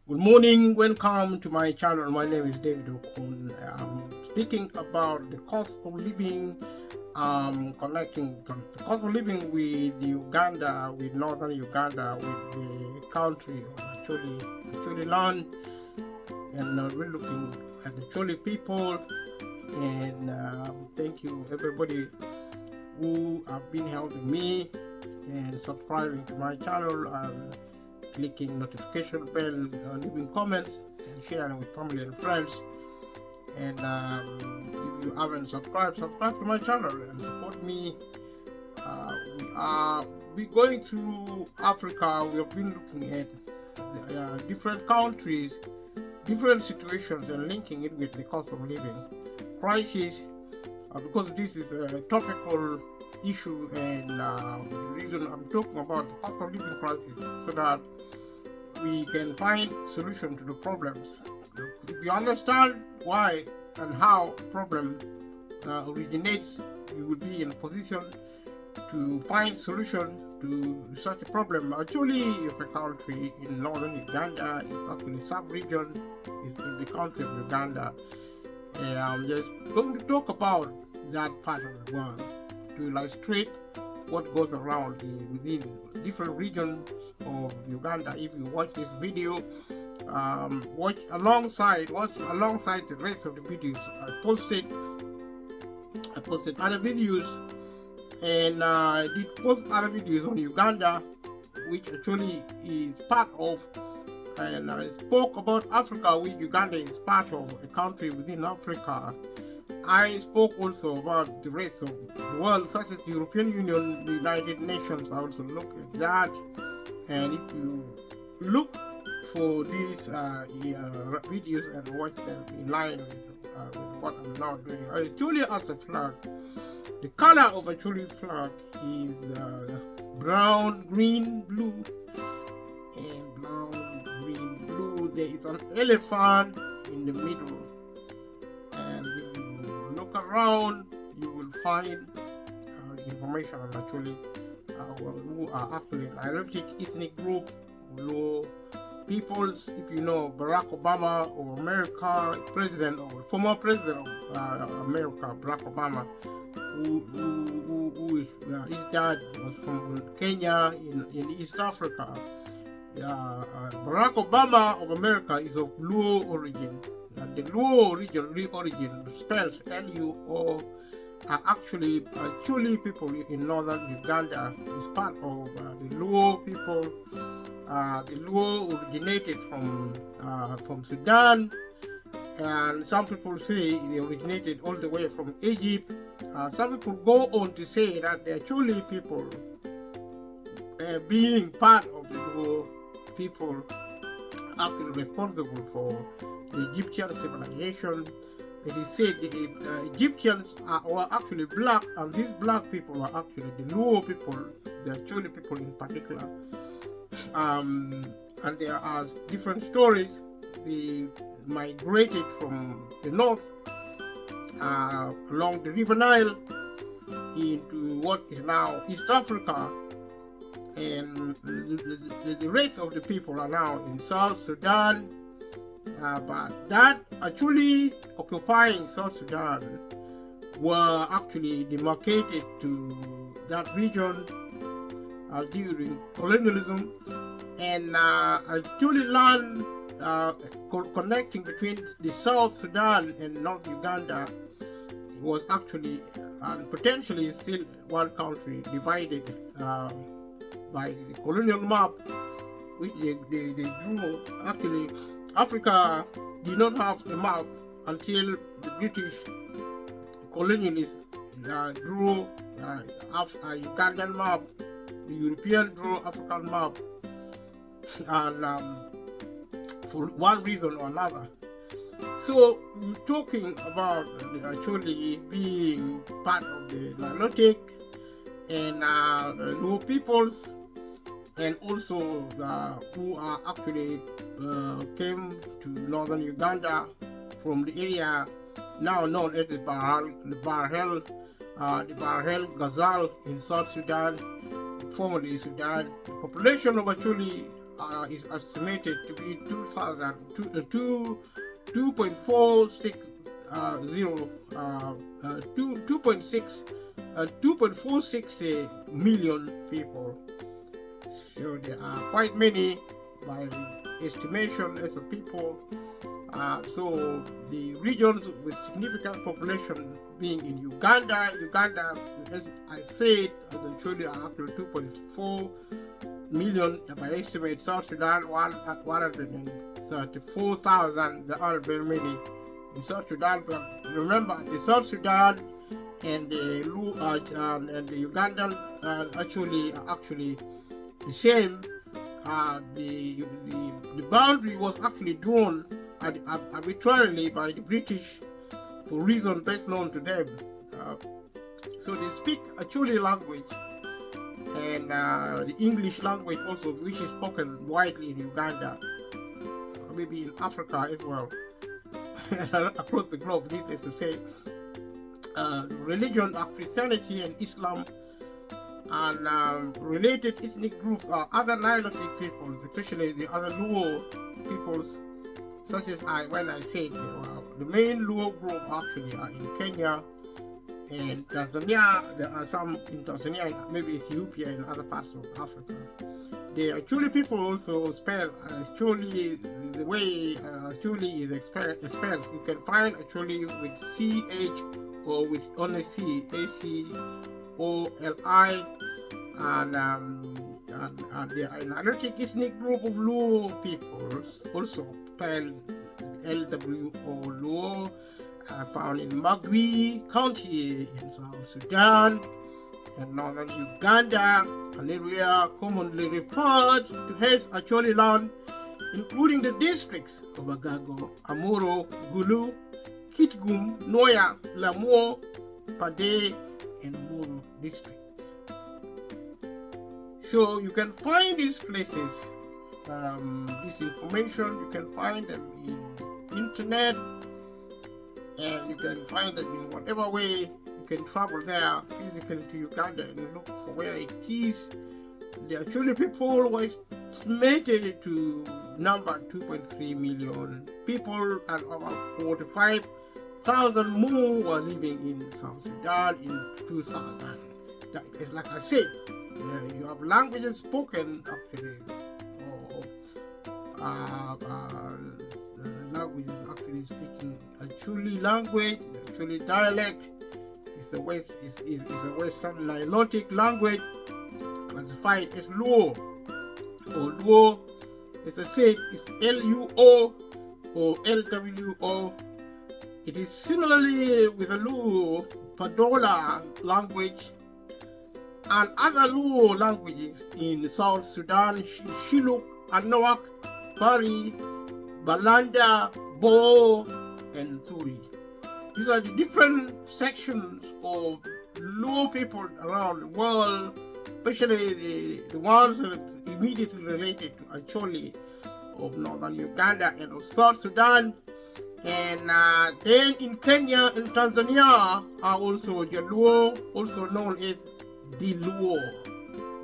Good morning, welcome to my channel. My name is David Okun. I'm speaking about the cost of living, connecting the cost of living with Uganda, with northern Uganda, with the country of Acoli land, and we're looking at the Acholi people. And thank you everybody who have been helping me and subscribing to my channel and clicking notification bell, leaving comments and sharing with family and friends. And if you haven't subscribed to my channel and support me. We're going through Africa. We have been looking at different countries, different situations, and linking it with the cost of living crisis, because this is a topical issue, and the reason I'm talking about the cost of living crisis, so that we can find solution to the problems. If you understand why and how a problem originates, you will be in a position to find solution to such a problem. Actually, it's a country in northern Uganda. It's actually sub-region. It's in the country of Uganda. And I'm just going to talk about that part of the world to illustrate what goes around within different regions of Uganda. If you watch this video, watch alongside the rest of the videos. I posted other videos, and I did post other videos on Uganda, which actually is part of, and I spoke about Africa, which Uganda is part of, a country within Africa. I spoke also about the rest of the world, such as the European Union, the United Nations. I also look at that. And if you look for these videos and watch them in line with what I'm now doing, Acholi as a flag, the color of Acholi flag is brown, green, blue, and brown, green, blue. There is an elephant in the middle, and if you look around, you will find information on Acholi, who are actually an Nilotic ethnic group, Luo peoples. If you know Barack Obama of America, president or former president of America, Barack Obama, who is his dad was from Kenya in East Africa. Barack Obama of America is of Luo origin, and the Luo origin spells Luo are actually Acholi people in northern Uganda. Is part of the Luo people. The Luo originated from Sudan, and some people say they originated all the way from Egypt. Some people go on to say that the Acholi people, being part of the Luo people, are actually responsible for the Egyptian civilization. It is said the Egyptians were actually black, and these black people are actually the Luo people, the Acholi people in particular. And there are different stories. They migrated from the north along the River Nile into what is now East Africa, and the rest of the people are now in South Sudan. But that actually occupying South Sudan were actually demarcated to that region during colonialism, and Acholi land connecting between the South Sudan and North Uganda was actually and potentially still one country divided by the colonial map, which they drew. Actually, Africa did not have a map until the British colonialists drew a Ugandan map. The European drew African map, and for one reason or another. So we're talking about the Acholi being part of the Nilotic and Luo peoples, and also who are actually came to northern Uganda from the area now known as the Barhel Ghazal in South Sudan, formerly Sudan. The population of Acholi is estimated to be 2.460 2.460 million people. So there are quite many by estimation as a people. So the regions with significant population being in Uganda, as I said, actually are actually 2.4 million by estimate. South Sudan 134,000. There are very many in South Sudan. But remember, the South Sudan and the Ugandan actually the same. The boundary was actually drawn arbitrarily by the British for reasons best known to them. So they speak Acoli language and the English language also, which is spoken widely in Uganda, maybe in Africa as well, across the globe, needless to say. Religion are Christianity and Islam, and related ethnic groups are other Nilotic peoples, especially the other Luo peoples, such as when I said the main Luo group actually are in Kenya and Tanzania. There are some in Tanzania, maybe Ethiopia and other parts of Africa. The Acoli people also spell Acoli the way Acoli is spelled. You can find Acoli with CH or with only C, ACOLI, and the Nilotic ethnic group of Luo peoples, also spelled LWO Luo, found in Magwi County in South Sudan and northern Uganda, an area commonly referred to as Acoli land, including the districts of Agago, Amuro, Gulu, Kitgum, Noya, Lamuo, Pade, and Amuro districts. So you can find these places, this information, you can find them in internet, and you can find them in whatever way you can travel there physically to Uganda and look for where it is. The Acoli people were estimated to number 2.3 million people, and about 45,000 more were living in South Sudan in 2000. That is, like I said, you have languages spoken actually, languages actually speaking Acoli language, Acoli dialect. It's a Western Nilotic language classified as Luo or Luo. As I said, it's LUO or LWO. It is similarly with the Luo Padola language and other Luo languages in South Sudan, Shilluk, Anuak, Bari, Balanda, Bo, and Turi. These are the different sections of Luo people around the world, especially the ones that are immediately related to Acoli of northern Uganda and of South Sudan. And then in Kenya and Tanzania are also Jaluo, also known as the Luo.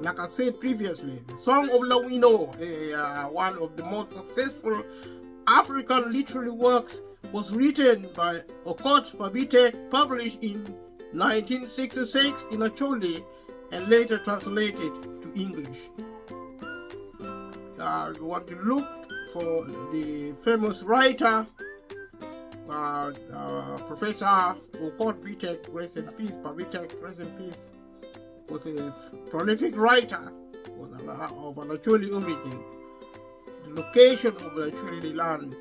Like I said previously, the Song of Lawino, one of the most successful African literary works, was written by Okot Pabite, published in 1966 in Acoli, and later translated to English. You want to look for the famous writer, Professor Okot Pabite, rest in peace, Pabite, rest in peace, was a prolific writer of an Acoli origin. The location of the Acoli land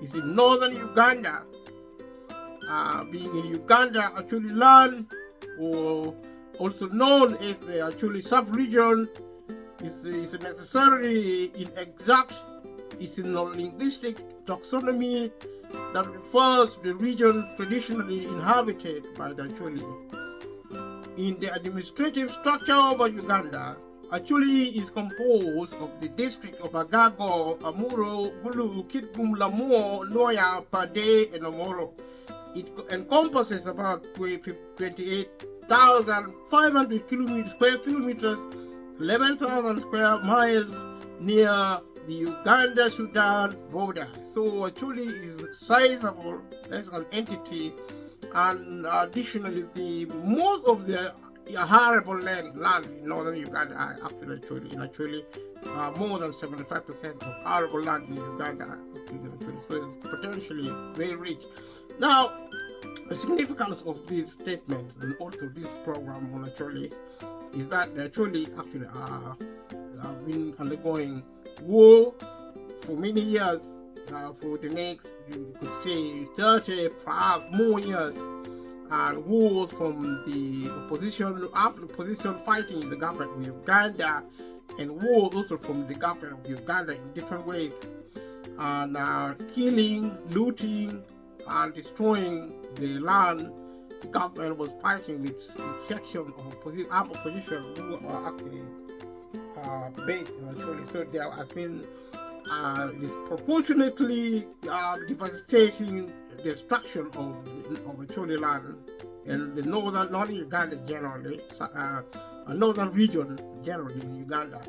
is in northern Uganda. Being in Uganda, Acoli land, or also known as the Acoli sub-region, is necessarily inexact. It's a non-linguistic taxonomy that refers to the region traditionally inhabited by the Acoli. In the administrative structure of Uganda, Acoli is composed of the district of Agago, Amuro, Gulu, Kitgum, Lamuo, Noya, Pade, and Amuro. It encompasses about 28,500 square kilometers, 11,000 square miles, near the Uganda-Sudan border. So actually it's sizable as an entity, and additionally most of the arable land in northern Uganda are actually more than 75% of arable land in Uganda are actually, so it's potentially very rich. Now, the significance of these statements and also this program on actually is that they actually have been undergoing war for many years, for the next, you could say, 30, perhaps more years, and wars from the opposition fighting the government of Uganda, and war also from the government of Uganda in different ways, and killing, looting, and destroying the land. The government was fighting with sections of opposition who are actually based actually. So there has been disproportionately devastating destruction of actually land in the northern Uganda generally, northern region generally in Uganda.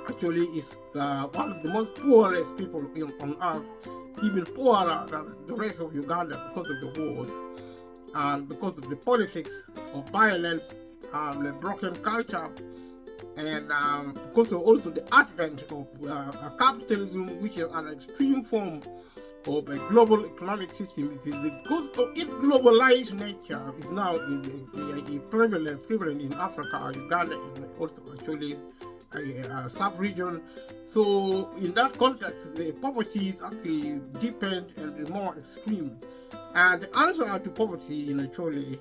Actually, is one of the most poorest people on earth, even poorer than the rest of Uganda because of the wars and because of the politics of violence, the broken culture, and because of also the advent of capitalism, which is an extreme form of a global economic system. Because of its globalized nature is now prevalent in Africa, Uganda, and also actually a sub-region. So in that context, the poverty is actually deepened and more extreme. And the answer to poverty in Acoli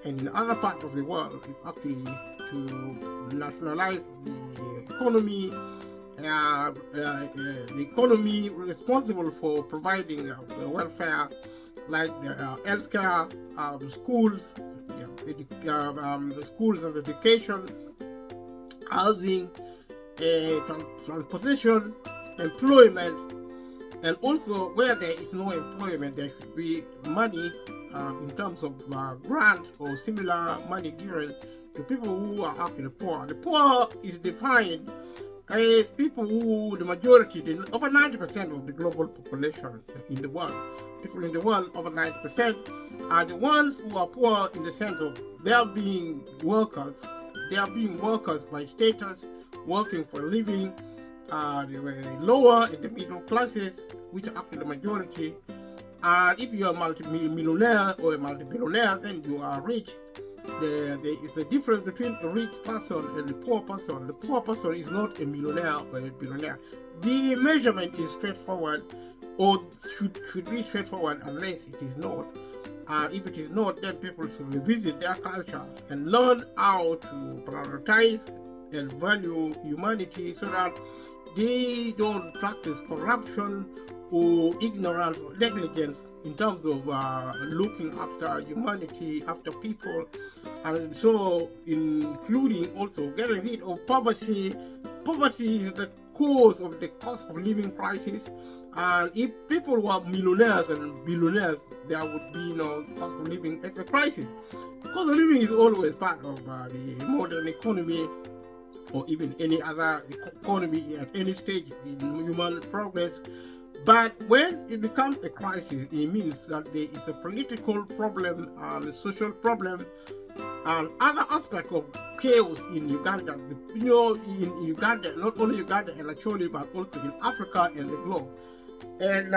and in other parts of the world is actually to nationalize the economy, the economy responsible for providing welfare, like healthcare, schools, schools and education, housing, transportation, employment, and also where there is no employment, there should be money in terms of grant or similar money given to people who are actually poor. The poor is defined as people who, the majority, over 90% of the global population in the world, people in the world over 90% are the ones who are poor in the sense of they are being workers. They are being workers by status, working for a living. They were lower in the middle classes, which are actually the majority. And if you are a multi-millionaire or a multi-billionaire, then you are rich. There is the difference between a rich person and the poor person. The poor person is not a millionaire or a billionaire. The measurement is straightforward, or should be straightforward, unless it is not. If it is not, then people should revisit their culture and learn how to prioritize and value humanity so that they don't practice corruption or ignorance or negligence in terms of looking after humanity, after people, and so including also getting rid of poverty. Poverty is the cause of the cost of living crisis, and if people were millionaires and billionaires, there would be no cost of living as a crisis. Cost of living is always part of the modern economy, or even any other economy at any stage in human progress. But when it becomes a crisis, it means that there is a political problem and a social problem and other aspects of chaos in Uganda. In Uganda, not only Uganda and Acoli, but also in Africa and the globe. And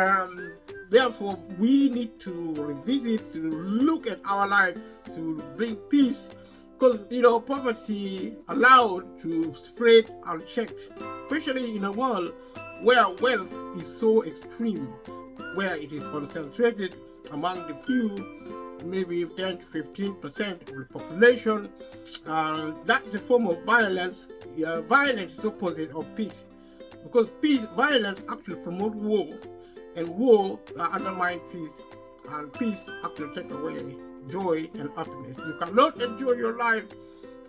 therefore, we need to revisit, to look at our lives, to bring peace. Because, poverty allowed to spread unchecked, especially in a world where wealth is so extreme, where it is concentrated among the few, maybe 10 to 15% of the population. That is a form of violence. Violence is opposite of peace, because violence actually promotes war, and war undermines peace, and peace actually takes away joy and happiness. You cannot enjoy your life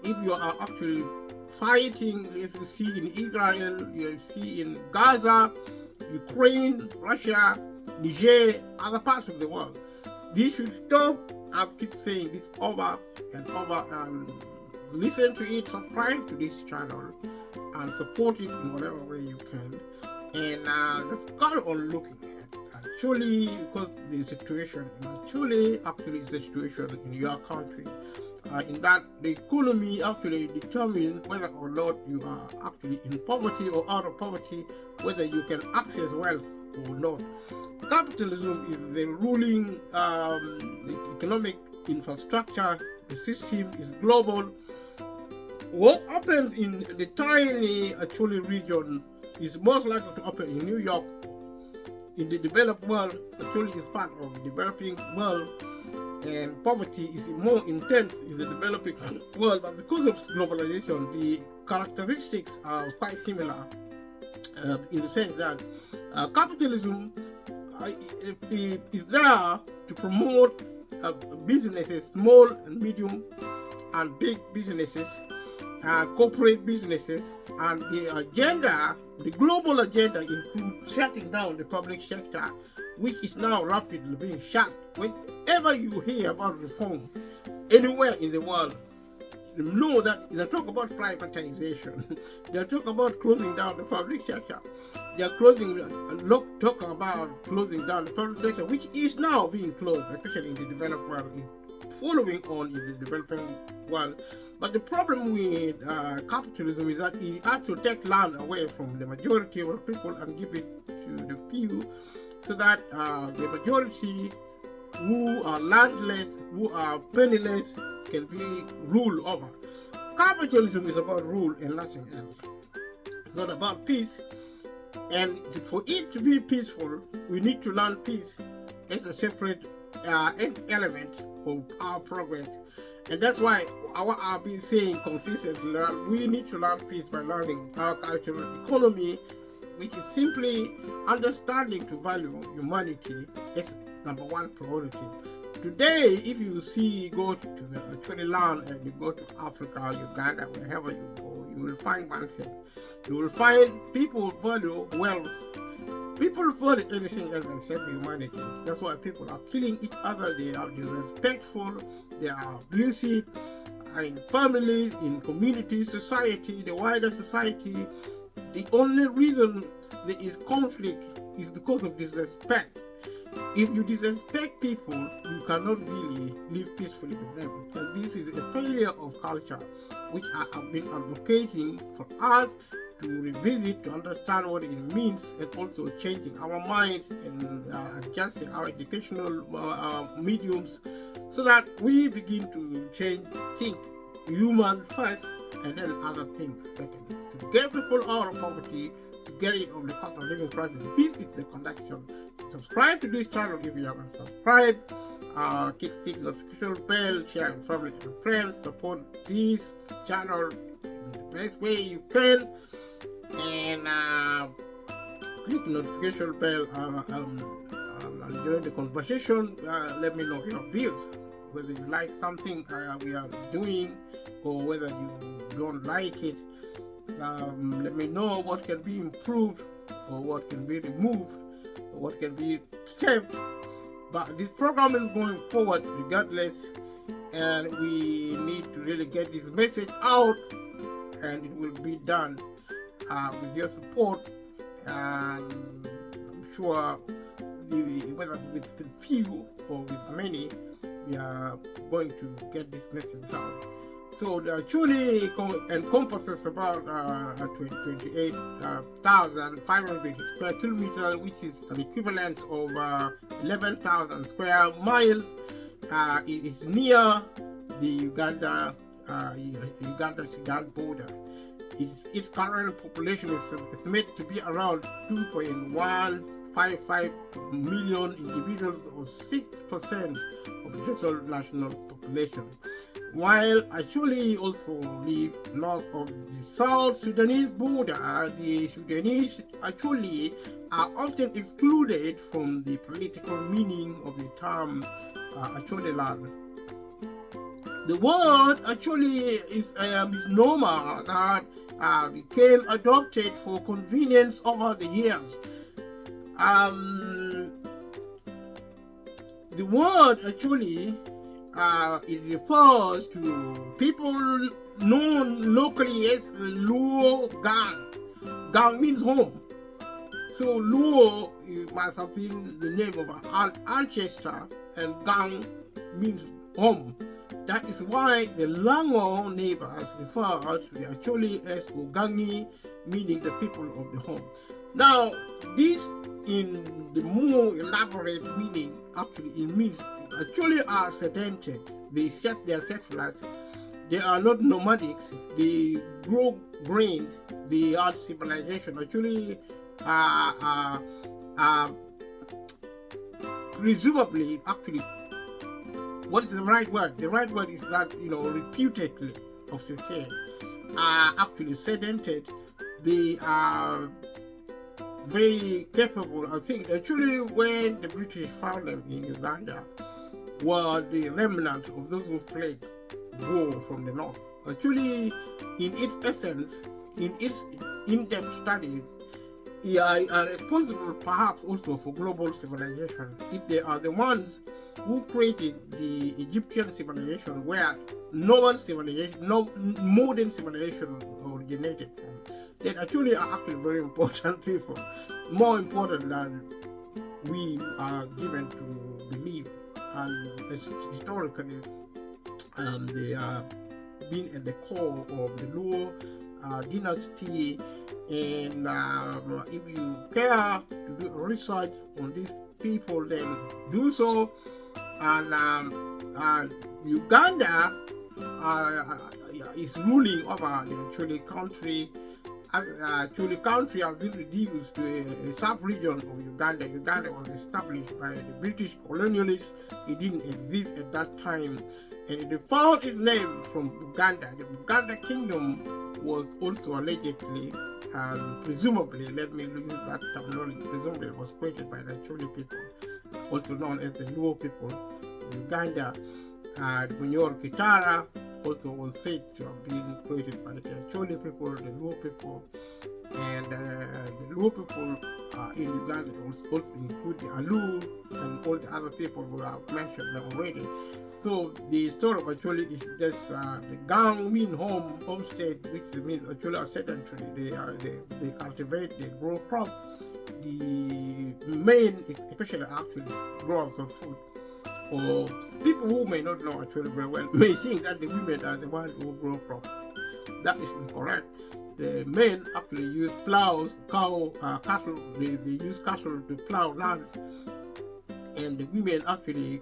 if you are actually fighting, as you see in Israel, you see in Gaza, Ukraine, Russia, Niger, other parts of the world. This should stop. I keep saying this over and over, and listen to it, subscribe to this channel. and support it in whatever way you can. And let's go on looking at actually, because the situation in Acoli actually is the situation in your country. In that the economy actually determines whether or not you are actually in poverty or out of poverty, whether you can access wealth or not. Capitalism is the ruling the economic infrastructure. The system is global. What happens in the tiny Acoli region is most likely to happen in New York. In the developed world, Acoli is part of the developing world, and poverty is more intense in the developing world. But because of globalization, the characteristics are quite similar in the sense that capitalism is there to promote businesses, small and medium and big businesses, corporate businesses, and the agenda, the global agenda, includes shutting down the public sector, which is now rapidly being shut. Whenever you hear about reform anywhere in the world, you know that they talk about privatization, they talk about closing down the public sector, they are talking about closing down the public sector, which is now being closed, especially in the developed world, following on in the developing world. But the problem with capitalism is that it has to take land away from the majority of the people and give it to the few, so that the majority who are landless, who are penniless, can be ruled over. Capitalism is about rule and nothing else. It's not about peace. And for it to be peaceful, we need to learn peace as a separate element of our progress. And that's why I've been saying consistently that we need to learn peace by learning our cultural economy, which is simply understanding to value humanity as number one priority. Today, if you go to Acoli land and you go to Africa, Uganda, wherever you go, you will find one thing. You will find people value wealth. People value anything else except humanity. That's why people are killing each other. They are disrespectful. They are abusive. In families, in communities, society, the wider society. The only reason there is conflict is because of disrespect. If you disrespect people, you cannot really live peacefully with them. And this is a failure of culture, which I have been advocating for us to revisit, to understand what it means, and also changing our minds and adjusting our educational mediums, so that we begin to think human first and then other things second. To get people out of poverty, to get rid of the cost of living crisis. This is the connection. Subscribe to this channel if you haven't subscribed. Click the notification bell, share with family and friends, support this channel in the best way you can, and click the notification bell and join the conversation. Let me know your views, whether you like something we are doing or whether you don't like it. Let me know what can be improved or what can be removed or what can be kept. But this program is going forward regardless, and we need to really get this message out, and it will be done with your support. And I'm sure whether with few or with many, we are going to get this message out. So the Acoli encompasses about 28,500 square kilometers, which is an equivalent of 11,000 square miles. It is near the Uganda-Sudan border. Its current population is estimated to be around 2.155 million individuals, or 6% of the total national population. While Acoli also live north of the South Sudanese border, the Sudanese Acoli are often excluded from the political meaning of the term Acoli land. The word Acoli is a misnomer that became adopted for convenience over the years. The word Acoli it refers to people known locally as Luo Gang. Gang means home. So Luo must have been the name of an ancestor, and Gang means home. That is why the Lango neighbors refer to the Acoli as Ogangi, meaning the people of the home. Now, this in the more elaborate meaning, actually it means Acoli are sedented. They set their settlers. They are not nomadics. They grow grains. They are civilization. Actually, presumably, actually, what is the right word? The right word is that, reputedly, of Sultan, are actually sedented. They are very capable. I think actually when the British found them in Uganda were the remnants of those who fled war from the north. Actually, in its essence, in its in-depth study, they are responsible perhaps also for global civilization. If they are the ones who created the Egyptian civilization, where no modern civilization originated from, they actually are actually very important people, more important than we are given to believe. And historically, they have been at the core of the Luo dynasty. And if you care to do research on these people, then do so. And Uganda is ruling over the Acoli country. Acoli country has been reduced to a sub-region of Uganda. Uganda was established by the British colonialists. It didn't exist at that time, and it found its name from Uganda. The Uganda kingdom was also allegedly and presumably, let me use that terminology, presumably was created by the Acoli people, also known as the Luo people. Uganda, Munyor Kitara also was said to have been created by the Acoli people, the Luo people, and the Luo people in Uganda also include the Alu and all the other people who have mentioned already. So the story of Acoli is just the Gang mean home, homestead, which means Acoli are sedentary. They cultivate, they grow crop. The main, especially actually growers of food, or people who may not know Acoli very well, may think that the women are the ones who grow crop. That is incorrect. The men actually use plows, cattle. They use cattle to plow land, and the women actually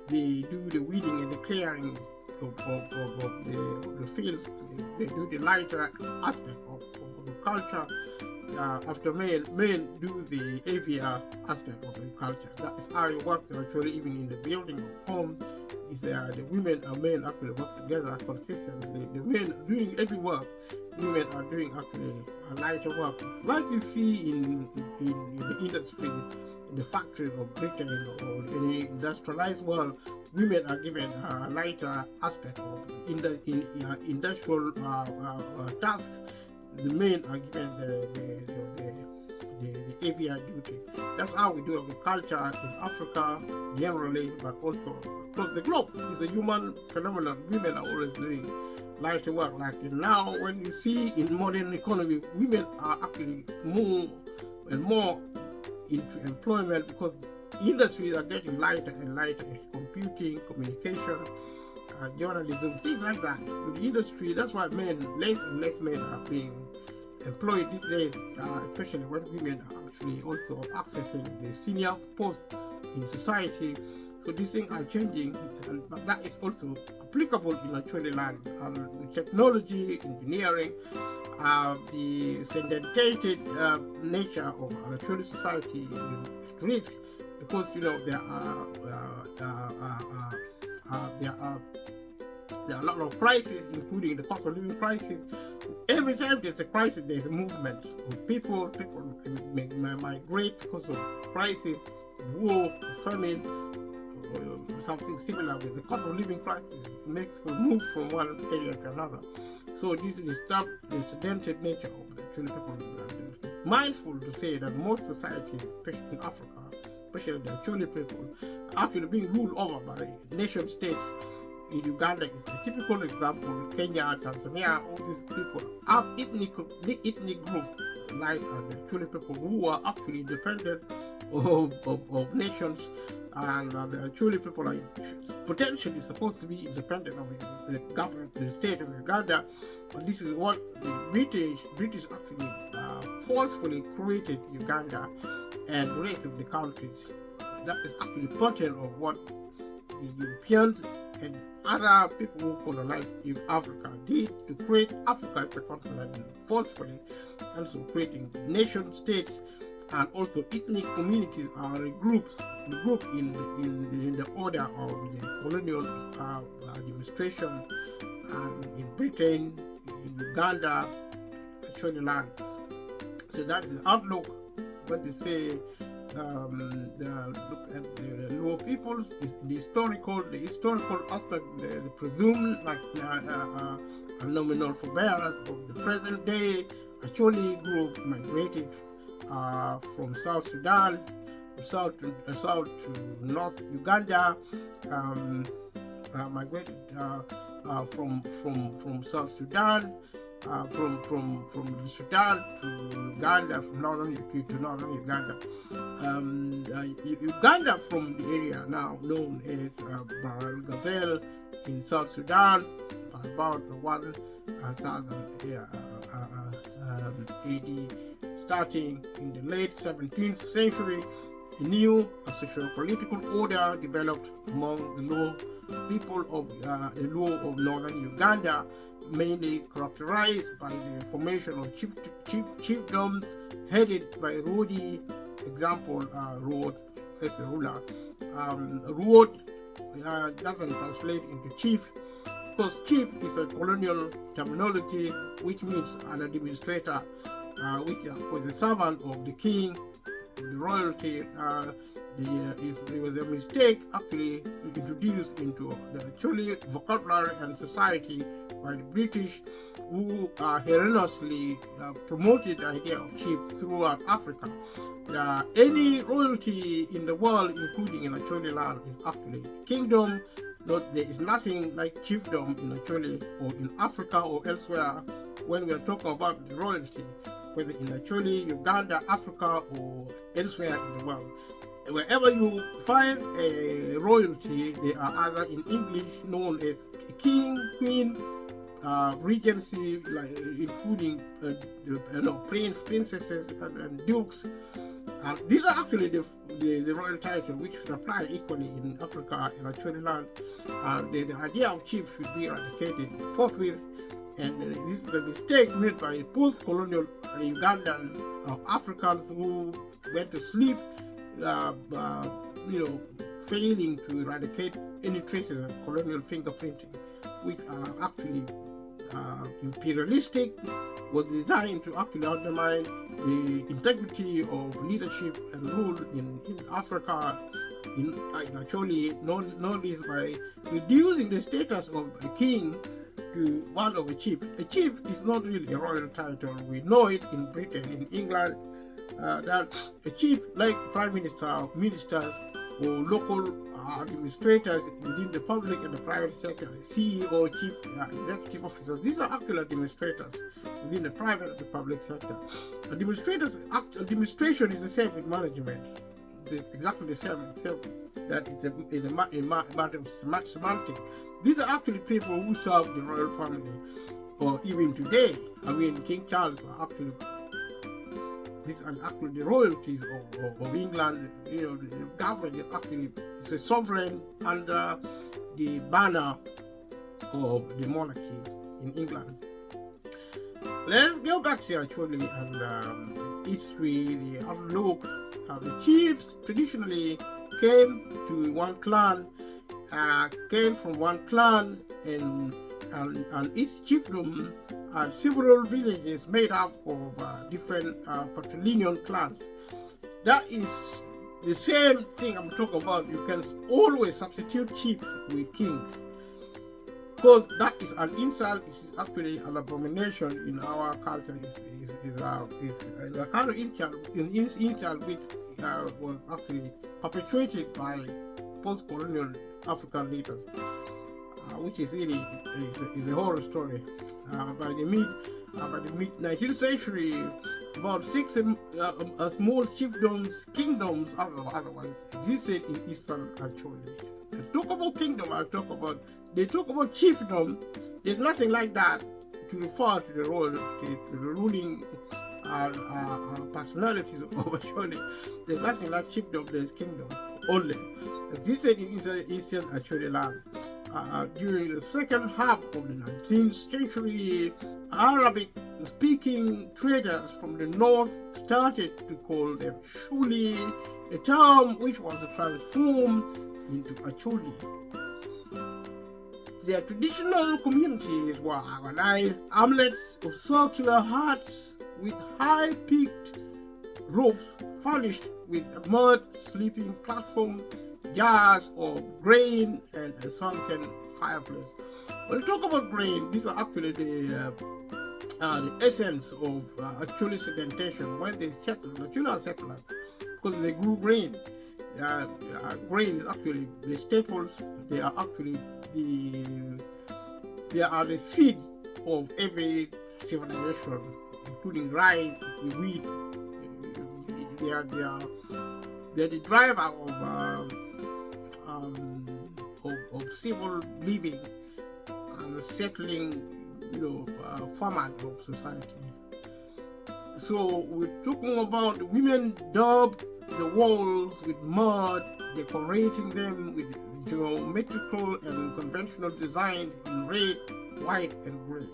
they do the weeding and the clearing of the fields. They do the lighter aspect of agriculture. After men do the heavier aspect of agriculture. That is how it works actually, even in the building of home. Is the women and men actually work together consistently. The men doing heavy work, women are doing actually a lighter work. It's like you see in the industry, in the factory of Britain or in the industrialized world, women are given a lighter aspect of industrial tasks. The men are given the heavier duty. That's how we do agriculture in Africa generally, but also across the globe. It's a human phenomenon. Women are always doing lighter work. Like now, when you see in modern economy, women are actually more and more into employment because industries are getting lighter and lighter. Computing, communication, journalism, things like that. With the industry, that's why less and less men are being employed these days, especially when women are actually also accessing the senior posts in society. So these things are changing, but that is also applicable in Acoli land. With technology, engineering, the sedentated nature of Acoli society is at risk because there are a lot of crises, including the cost of living crisis. Every time there's a crisis, there's a movement of people may migrate because of crisis, war, famine, or something similar with the cost of living crisis. Makes people move from one area to another. So this is the sedented nature of the Acoli people. Mindful to say that most societies, especially in Africa, especially the Acoli people, are actually being ruled over by nation states. in Uganda is a typical example. Kenya, Tanzania, all these people have ethnic groups like the Acholi people who are actually independent of nations, and the Acholi people are potentially supposed to be independent of the government, the state of Uganda. But this is what the British actually forcefully created Uganda and the rest of the countries. That is actually part of what the Europeans and other people who colonized Africa did to create Africa as a continent forcefully, also creating nation states and also ethnic communities are groups in the order of the colonial administration in Britain, in Uganda, Acholi land. So that's the outlook. What they say. Look at the Luo peoples is the historical aspect, the presumed nominal forebearers of the present day Acholi group migrated from South Sudan south to North Uganda, migrated from South Sudan. From Sudan to Uganda, from northern Uganda. Uganda from the area now known as Bahr Ghazal in South Sudan, about 1000 AD, starting in the late 17th century. A new socio-political order developed among the Luo people of the Luo of northern Uganda, mainly characterized by the formation of chiefdoms headed by Rodi. Example, Rod as a ruler. Rod doesn't translate into chief, because chief is a colonial terminology which means an administrator, which was a servant of the king, of the royalty. There was a mistake actually introduced into the Acholi vocabulary and society by the British, who erroneously promoted the idea of chief throughout Africa. Any royalty in the world, including in Acholi land, is actually a kingdom. There is nothing like chiefdom in Acholi or in Africa or elsewhere when we are talking about the royalty, whether in Acholi, Uganda, Africa, or elsewhere in the world. Wherever you find a royalty, they are either in English known as king, queen, regency, like including prince, princesses, and dukes. And these are actually the royal title which should apply equally in Africa and Acholi land. And the idea of chief should be eradicated forthwith. And this is the mistake made by post-colonial Ugandan Africans who went to sleep, failing to eradicate any traces of colonial fingerprinting, which are actually imperialistic, was designed to actually undermine the integrity of leadership and rule in Africa, in Acholi, not least by reducing the status of a king to one of a chief. A chief is not really a royal title. We know it in Britain, in England, that a chief, like prime minister, ministers, or local administrators within the public and the private sector, CEO, chief executive officers, these are actual administrators within the private and the public sector. Administration is the same with management. It's exactly the same, except that it's a matter of semantics. These are actually people who serve the royal family, or even today. King Charles are actually, these are actually the royalties of England. The government is actually a sovereign under the banner of the monarchy in England. Let's go back to Acholi and the history, the outlook. The chiefs traditionally came from one clan, and each chiefdom had several villages made up of different patrilineal clans. That is the same thing I'm talking about. You can always substitute chiefs with kings, because that is an insult. It is actually an abomination in our culture. It's a kind of insult which was actually perpetuated by post-colonial African leaders. which is really is a horror story. By the mid 19th century, about six small chiefdoms, kingdoms, otherwise existed in eastern Acoli. Talk about kingdom. They talk about chiefdom. There's nothing like that to refer to the ruling personalities of Acoli. There's nothing like chiefdom. There's kingdom only. Existed in eastern Acoli land. During the second half of the 19th century, Arabic-speaking traders from the north started to call them Shuli, a term which was transformed into Acoli. Their traditional communities were organized hamlets of circular huts with high-peaked roofs furnished with a mud sleeping platform, jars of grain, and a sunken fireplace. When we talk about grain, these are actually the essence of Acoli sedimentation. When they settled, the Acoli are settlers because they grew grain. Grain is actually the staples. They are actually the seeds of every civilization, including rice, wheat. They are the driver of civil living and settling, format of society. So we're talking about women daubed the walls with mud, decorating them with geometrical and conventional design in red, white, and gray.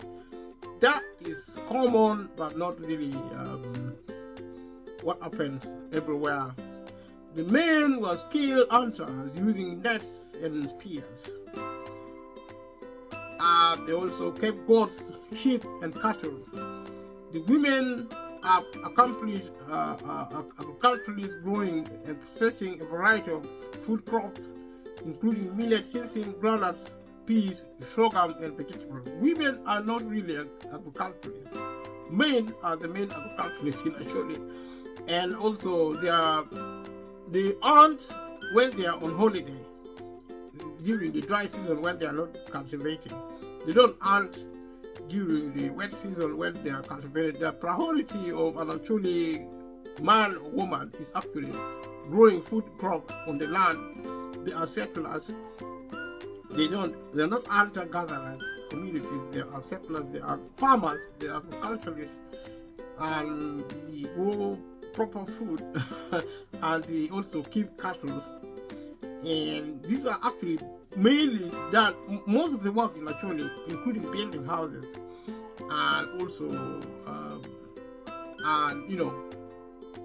That is common, but not really what happens everywhere. The men were skilled hunters using nets and spears. They also kept goats, sheep, and cattle. The women are accomplished agriculturalists growing and processing a variety of food crops, including millet, sesame, groundnuts, peas, sorghum, and vegetables. Women are not really agriculturalists. Men are the main agriculturalists in Acoli, and also they hunt when they are on holiday during the dry season when they are not cultivating. They don't hunt during the wet season when they are cultivated. The priority of an Acoli man or woman is actually growing food crop on the land. They are settlers. They're not hunter-gatherers communities. They are settlers. They are farmers. They are agriculturalists, and they grow proper food and they also keep cattle. And these are actually mainly done, most of the work in Acoli, including building houses and also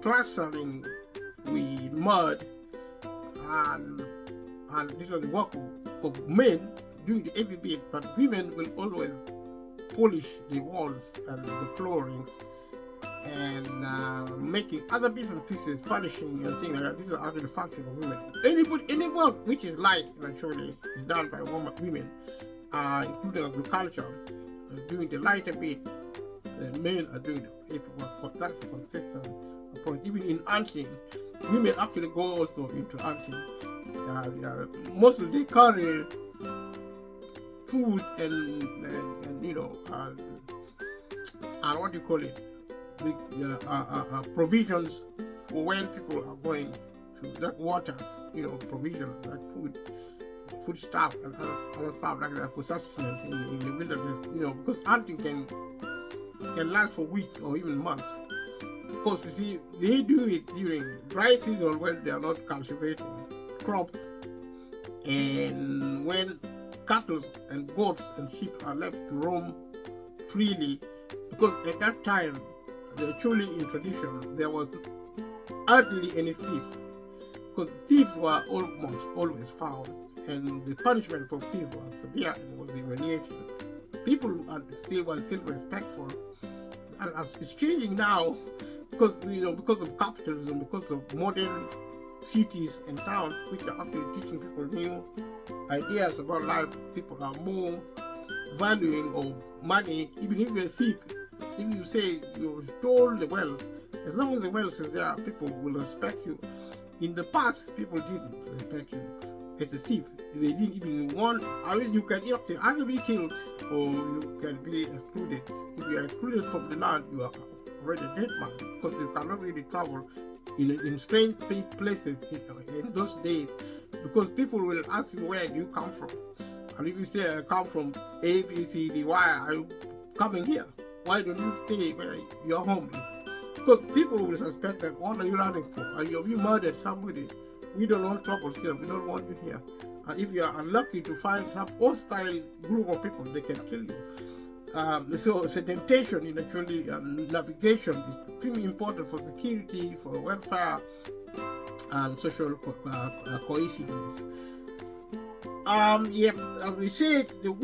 plastering with mud, and these are the work of men doing the heavy bit, but women will always polish the walls and the floorings and making other bits and pieces, furnishing and things like that. This is actually the function of women. Any work which is light actually is done by women, including agriculture, doing the lighter bit. The men are doing the heavy work, but that's a consistent approach. Even in hunting, women actually go also into hunting. Mostly they carry food and what do you call it? Provisions for when people are going to that water, provisions like food stuff and other stuff like that for sustenance in the wilderness, because hunting can last for weeks or even months. Of course, you see, they do it during dry season when they are not cultivating crops, and when cattle and goats and sheep are left to roam freely, because at that time, truly in tradition, there was hardly any thief, because thieves were almost always found, and the punishment for thieves was severe and was humiliating. People were still respectful, and it's changing now because of capitalism, because of modern cities and towns which are actually teaching people new ideas about life. People are more valuing of money. Even if you're a thief, if you say you stole the wealth, as long as the wealth is there, people will respect you. In the past, people didn't respect you. as a thief. They didn't even want. I mean, you can either be killed or you can be excluded. If you are excluded from the land, you are already a dead man, because you cannot really travel in strange places in those days, because people will ask you, where do you come from? And if you say, I come from A, B, C, D, why are you coming here? Why don't you stay where your home is? Because people will suspect that, what are you running for? Have you murdered somebody? We don't want trouble here. We don't want you here. And if you are unlucky to find some hostile group of people, they can kill you. So sedimentation in actually navigation is extremely important for security, for welfare, and social cohesiveness. As we said, in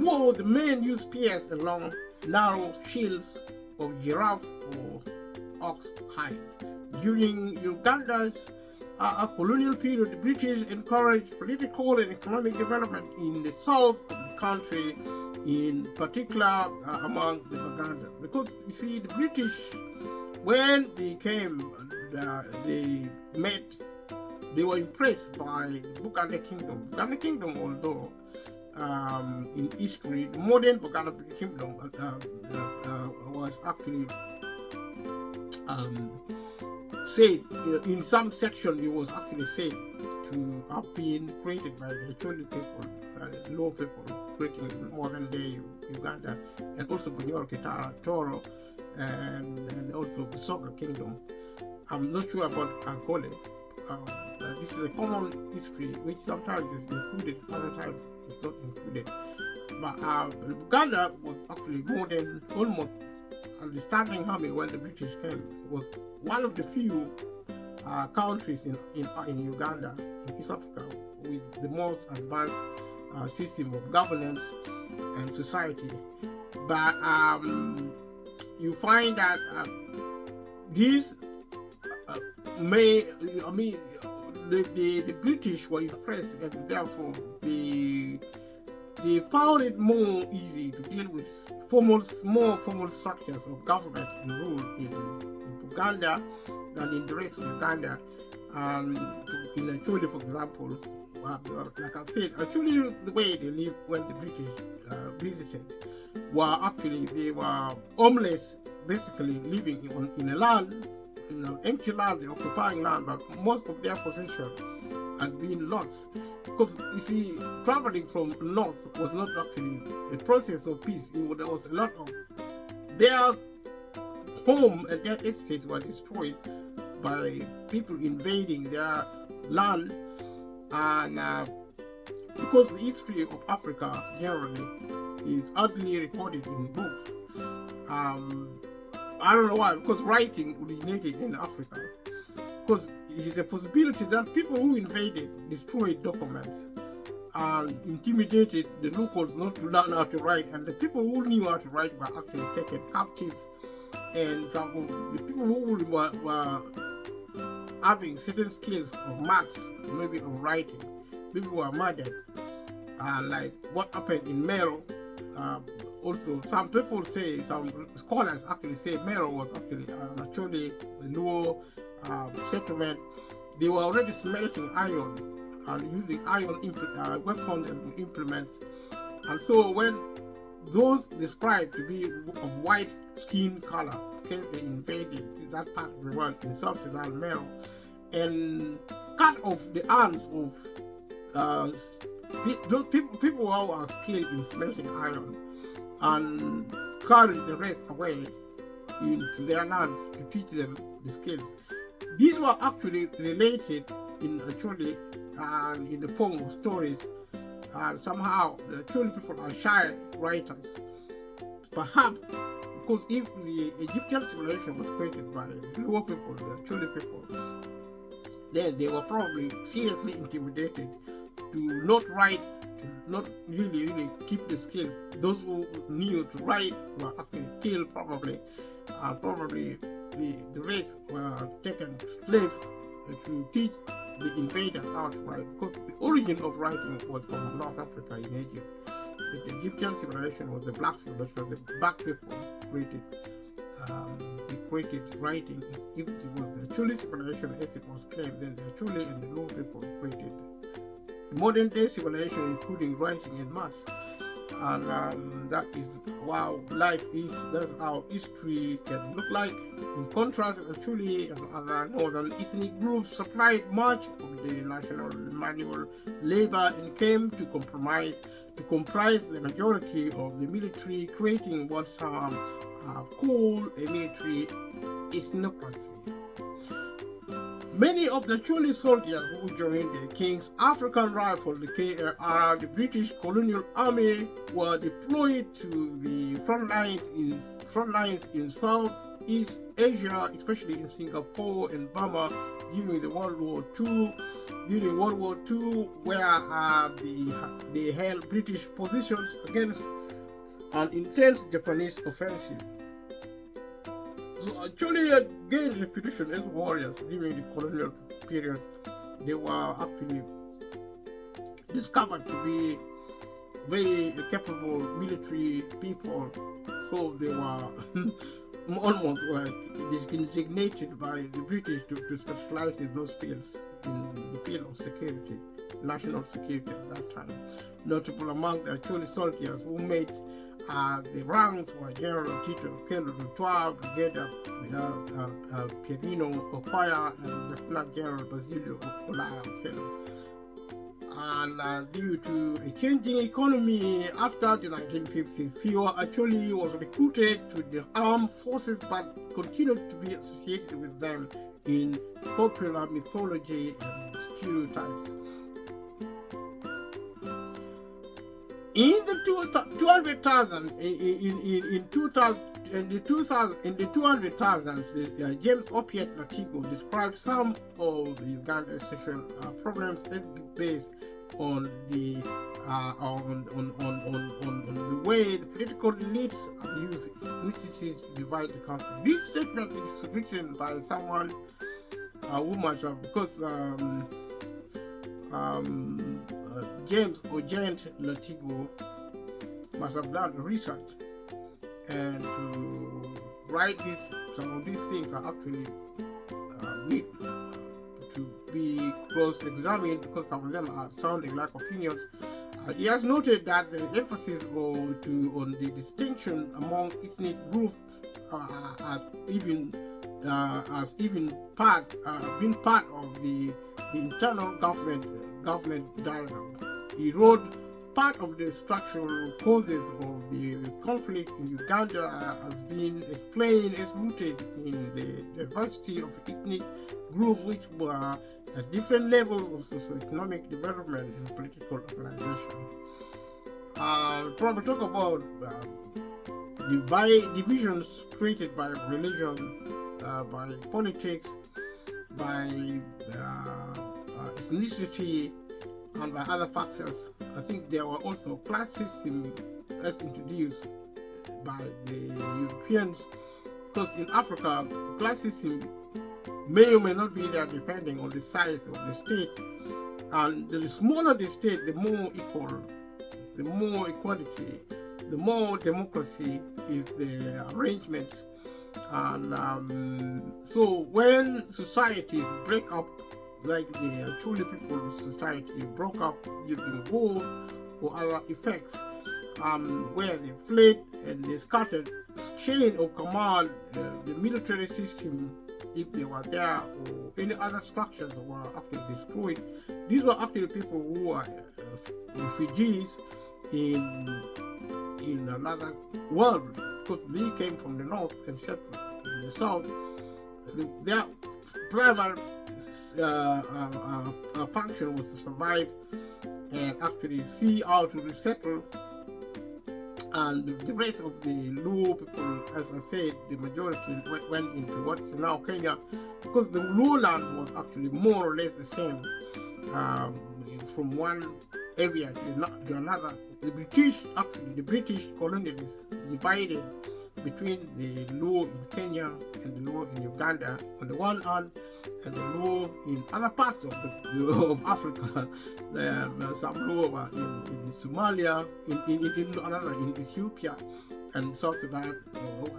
war, the men use spears and long, narrow shields of giraffe or ox hide. During Uganda's colonial period, the British encouraged political and economic development in the south of the country, in particular among the Baganda. Because you see, the British, when they came, they were impressed by the Buganda Kingdom. Buganda Kingdom, although in history, the modern Buganda Kingdom was actually said, in some section, it was actually said to have been created by the Acoli people, Luo people, creating modern day Uganda, and also Bunyoro, Kitara, Toro, and also the Soga Kingdom. I'm not sure about Acoli. This is a common history which sometimes is included, other times it's not included. But Uganda was actually modern, almost the standing army when the British came. It was one of the few countries in Uganda, in East Africa, with the most advanced system of governance and society. But you find that these the British were impressed, and therefore they found it more easy to deal with more formal structures of government and rule in Uganda than in the rest of Uganda. In Acoli, for example, like I said, actually the way they lived when the British visited were actually, they were homeless, basically living in a land, in an empty land, the occupying land, but most of their possessions had been lost. Because you see, traveling from north was not actually a process of peace. There was a lot of their home and their estates were destroyed by people invading their land, and because the history of Africa generally is hardly recorded in books. I don't know why, because writing originated in Africa. Because it is a possibility that people who invaded destroyed documents and intimidated the locals not to learn how to write, and the people who knew how to write were actually taken captive, and some of the people who were having certain skills of maths, maybe of writing, people were murdered, like what happened in Mero. Also, some people say, some scholars actually say Mero was actually actually the Luo settlement. They were already smelting iron and using iron weapons and implements. And so when those described to be of white skin color came and invaded that part of the world in South Sudan, Mero, and cut off the arms of those people who are skilled in smelting iron, and carried the rest away into their lands to teach them the skills. These were actually related in Acoli and in the form of stories. Somehow the Acoli people are shy writers. Perhaps because if the Egyptian civilization was created by the Luo people, the Acoli people, then they were probably seriously intimidated to not write, to not really keep the skill. Those who knew to write were actually killed probably, and probably the rest were taken slaves to teach the invaders how to write, because the origin of writing was from North Africa in Egypt. The Egyptian civilization was the black civilization. The black people created writing. If it was the Acoli civilization as it was claimed, then the Acoli and the Luo people created modern day civilization, including writing and maths. And that is how life is. That's how history can look like. In contrast, actually, other northern ethnic groups supplied much of the national manual labor and came to comprise the majority of the military, creating what some call a military ethnocracy. Many of the Acoli soldiers who joined the King's African Rifle, the KRR, the British colonial army, were deployed to the front lines in Southeast Asia, especially in Singapore and Burma during World War II. During World War II, where they held British positions against an intense Japanese offensive. So Acoli gained reputation as warriors during the colonial period. They were actually discovered to be very capable military people. So they were almost like designated by the British to specialize in those fields, in the field of security, national security at that time. Notable among the Acoli soldiers who made the ranks were General Tito Okello Lutwa, Brigadier Pierino Okoya, and Lieutenant General Basilio Olaya Okello. And due to a changing economy after the 1950s, fewer Acoli was recruited to the armed forces but continued to be associated with them in popular mythology and stereotypes. In the 200,000, in the 200,000s, James Opiet Latigo described some of Uganda's social problems as based on the way the political elites abuse ethnicity to divide the country. This statement is written by someone who much of because James Ojent Latigo must have done research, and to write this, some of these things are actually need to be cross-examined because some of them are sounding like opinions. He has noted that the emphasis on the distinction among ethnic groups has been part of the internal government dialogue. He wrote, part of the structural causes of the conflict in Uganda has been explained as rooted in the diversity of ethnic groups which were at different levels of socioeconomic development and political organization. Probably talk about divisions created by religion, by politics, by ethnicity, and by other factors. I think there were also class systems as introduced by the Europeans, because in Africa, class system may or may not be there depending on the size of the state. And the smaller the state, the more equal, the more equality, the more democracy is the arrangements. And so when societies break up, like the Acoli People's Society broke up during wars or other effects, where they fled and they scattered chain of command, the military system, if they were there, or any other structures that were actually destroyed. These were actually people who were refugees in another world, because they came from the north and settled in the south. Their primary function was to survive and actually see how to resettle. And the rest of the Luo people, as I said, the majority went into what is now Kenya, because the lowland was actually more or less the same from one area to another. The British colonialists divided between the Luo in Kenya and the Luo in Uganda on the one hand, and the Luo in other parts of Africa. Some Luo were in Somalia, in Ethiopia, and South Sudan,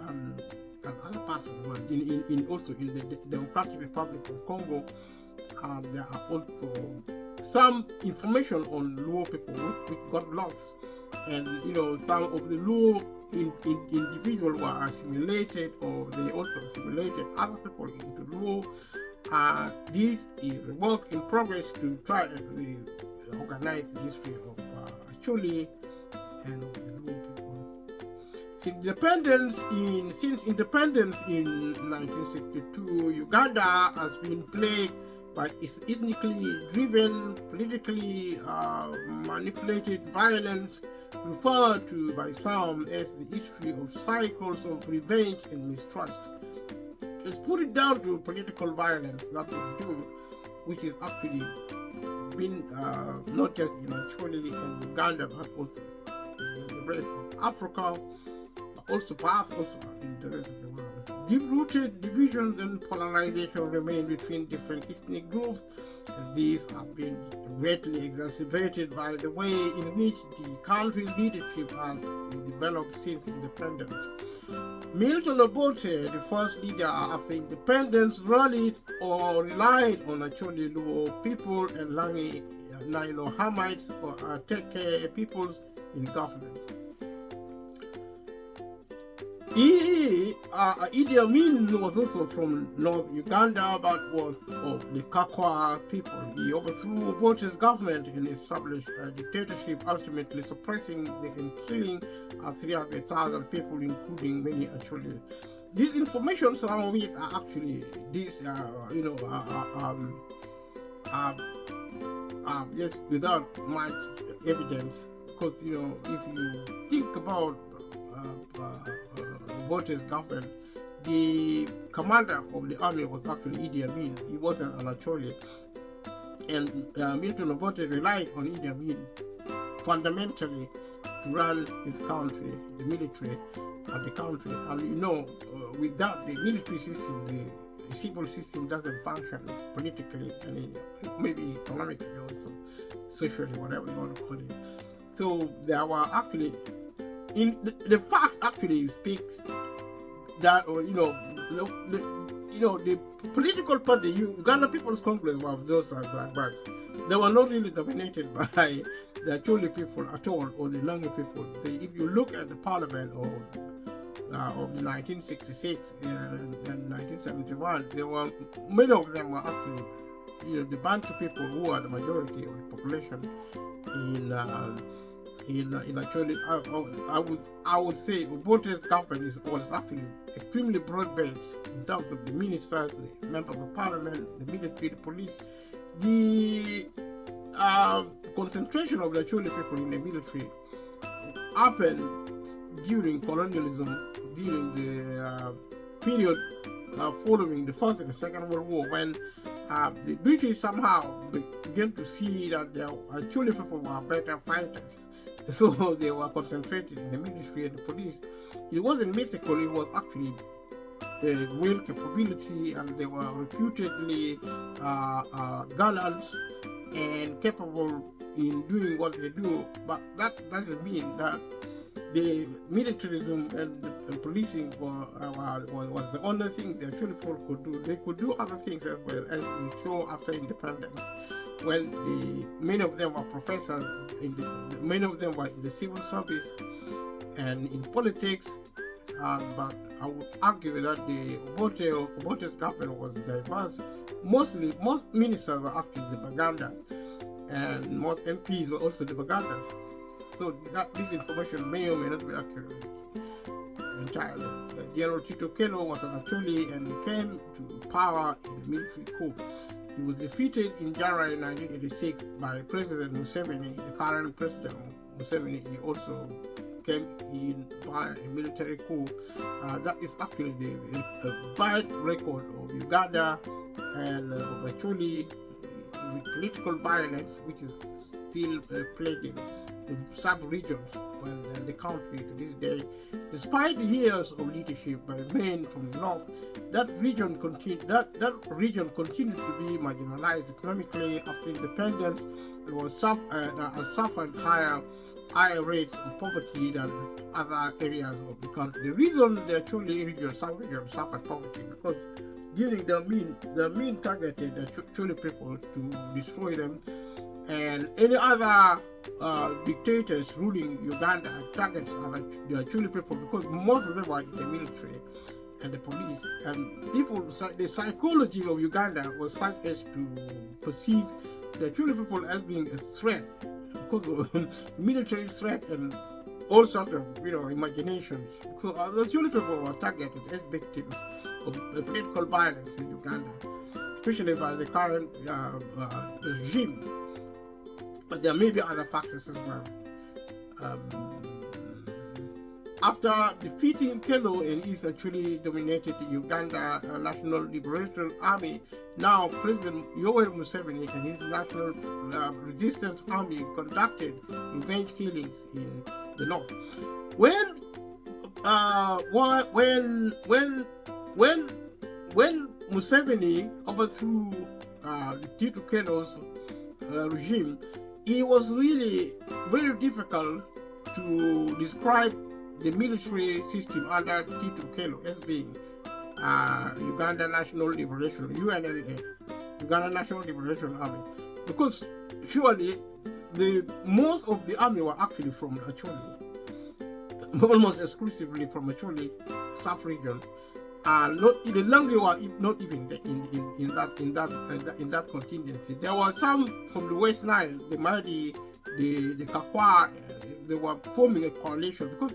and other parts of the world. Also in the Democratic Republic of Congo, there are also some information on Luo people which got lost, and some of the Luo individuals were assimilated, or they also assimilated other people into Luo. This is a work in progress to try and organize the history of Acoli and of the Luo people. Since independence in 1962, Uganda has been plagued by ethnically driven, politically manipulated violence, referred to by some as the history of cycles of revenge and mistrust. Let's put it down to political violence that we do, which is actually been not just in Acoli and Uganda, but also in the rest of Africa, but also perhaps also in the rest of the world. Deep-rooted divisions and polarization remain between different ethnic groups, and these have been greatly exacerbated by the way in which the country's leadership has developed since independence. Milton Obote, the first leader after independence, rallied or relied on Acoli Luo people and Langi Nilo Hamites or Teke peoples in government. Idi Amin was also from North Uganda, but was of the Kakwa people. He overthrew Obote's government and established a dictatorship, ultimately suppressing and killing 300,000 people, including many Acoli. These information, some of it are actually just without much evidence, because if you think about Obote's government, the commander of the army was actually Idi Amin. He wasn't an Acoli, and Milton Obote relied on Idi Amin fundamentally to run his country, the military and the country. And without the military system, the civil system doesn't function politically and maybe economically also, socially, whatever you want to call it. So there were actually, in the fact actually speaks that, the political party, Uganda People's Congress, was those black bats. They were not really dominated by the Acoli people at all, or the Langi people. If you look at the parliament of 1966 and 1971, many of them were actually, the Bantu people who are the majority of the population in Acoli. I would say Obote's government was actually extremely broad-based in terms of the ministers, the members of parliament, the military, the police. The concentration of the Acoli people in the military happened during colonialism, during the period following the First and the Second World War, when the British somehow began to see that the Acoli people were better fighters. So they were concentrated in the military and the police. It wasn't mythical, it was actually a real capability, and they were reputedly gallant and capable in doing what they do. But that doesn't mean that the militarism and the policing was the only thing the Acoli people could do. They could do other things as well, as we saw after independence. Many of them were professors, many of them were in the civil service and in politics, but I would argue that the Obote's government was diverse. Most ministers were actually the Baganda, and most MPs were also the Bagandas. So this information may or may not be accurate entirely. General Tito Kelo was an Acoli and came to power in a military coup. He was defeated in January 1986 by President Museveni, the current President Museveni. He also came in by a military coup. That is actually a bad record of Uganda and of Acoli with political violence, which is still plaguing the sub-regions and the country to this day. Despite the years of leadership by men from the north, that region continued to be marginalized economically after independence. It was suffered higher rates of poverty than other areas of the country. The reason the Acoli sub-region suffered poverty because during the Amin targeted the Acoli people to destroy them and any other dictators ruling Uganda targets are the Acholi people, because most of them are in the military and the police, and people, the psychology of Uganda was such as to perceive the Acholi people as being a threat because of military threat and all sorts of imaginations. So the Acholi people were targeted as victims of political violence in Uganda, especially by the current regime. But there may be other factors as well. After defeating Kelo and is actually dominated the Uganda National Liberation Army, now President Yoweri Museveni and his National Resistance Army conducted revenge killings in the north. When Museveni overthrew Tito Kelo's regime, it was really very difficult to describe the military system under Tito Kelo as being Uganda National Liberation, UNLA, Uganda National Liberation Army, because surely most of the army were actually from Acholi, almost exclusively from Acholi sub-region, and not in the Langewa, not even in that contingency. There were some from the West Nile, the Mahdi, the Kakwa. They were forming a coalition because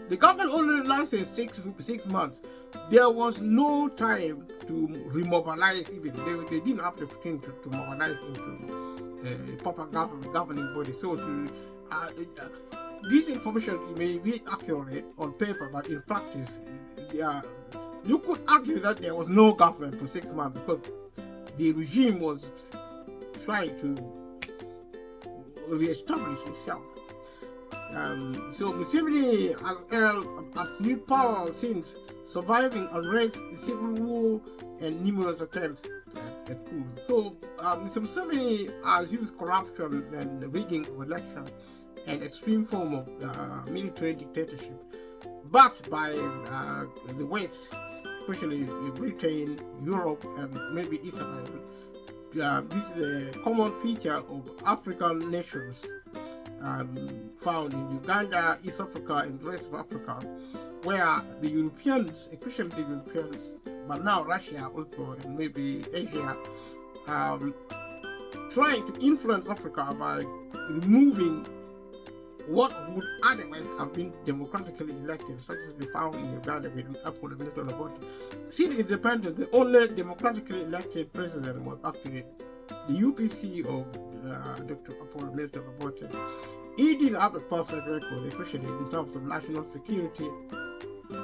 the government only lasted six months. There was no time to remobilize. Even they didn't have the opportunity to mobilize into a proper governing body. So this information may be accurate on paper, but in practice, you could argue that there was no government for 6 months because the regime was trying to re-establish itself. So Museveni has held absolute power since surviving unrest, civil war, and numerous attempts at coups. So Mr. Museveni has used corruption and rigging of elections, an extreme form of military dictatorship, backed by the West, especially Britain, Europe, and maybe Israel. This is a common feature of African nations found in Uganda, East Africa, and the rest of Africa, where the Europeans, especially the Europeans, but now Russia also, and maybe Asia, trying to influence Africa by removing what would otherwise have been democratically elected, such as we found in Uganda with Acoli. Since independence, the only democratically elected president was actually the UPC of Dr. Acoli. He didn't have a perfect record, especially in terms of national security.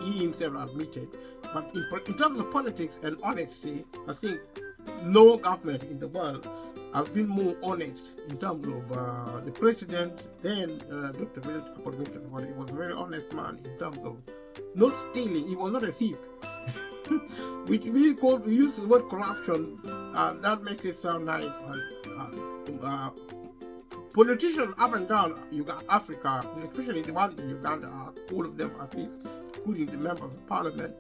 He himself admitted. But in terms of politics and honesty, I think no government in the world has been more honest in terms of the president than Dr. Acoli. He was a very honest man in terms of not stealing. He was not a thief. Which we use the word corruption, that makes it sound nice. Politicians up and down Africa, especially the one in Uganda, all of them are thieves, including the members of parliament.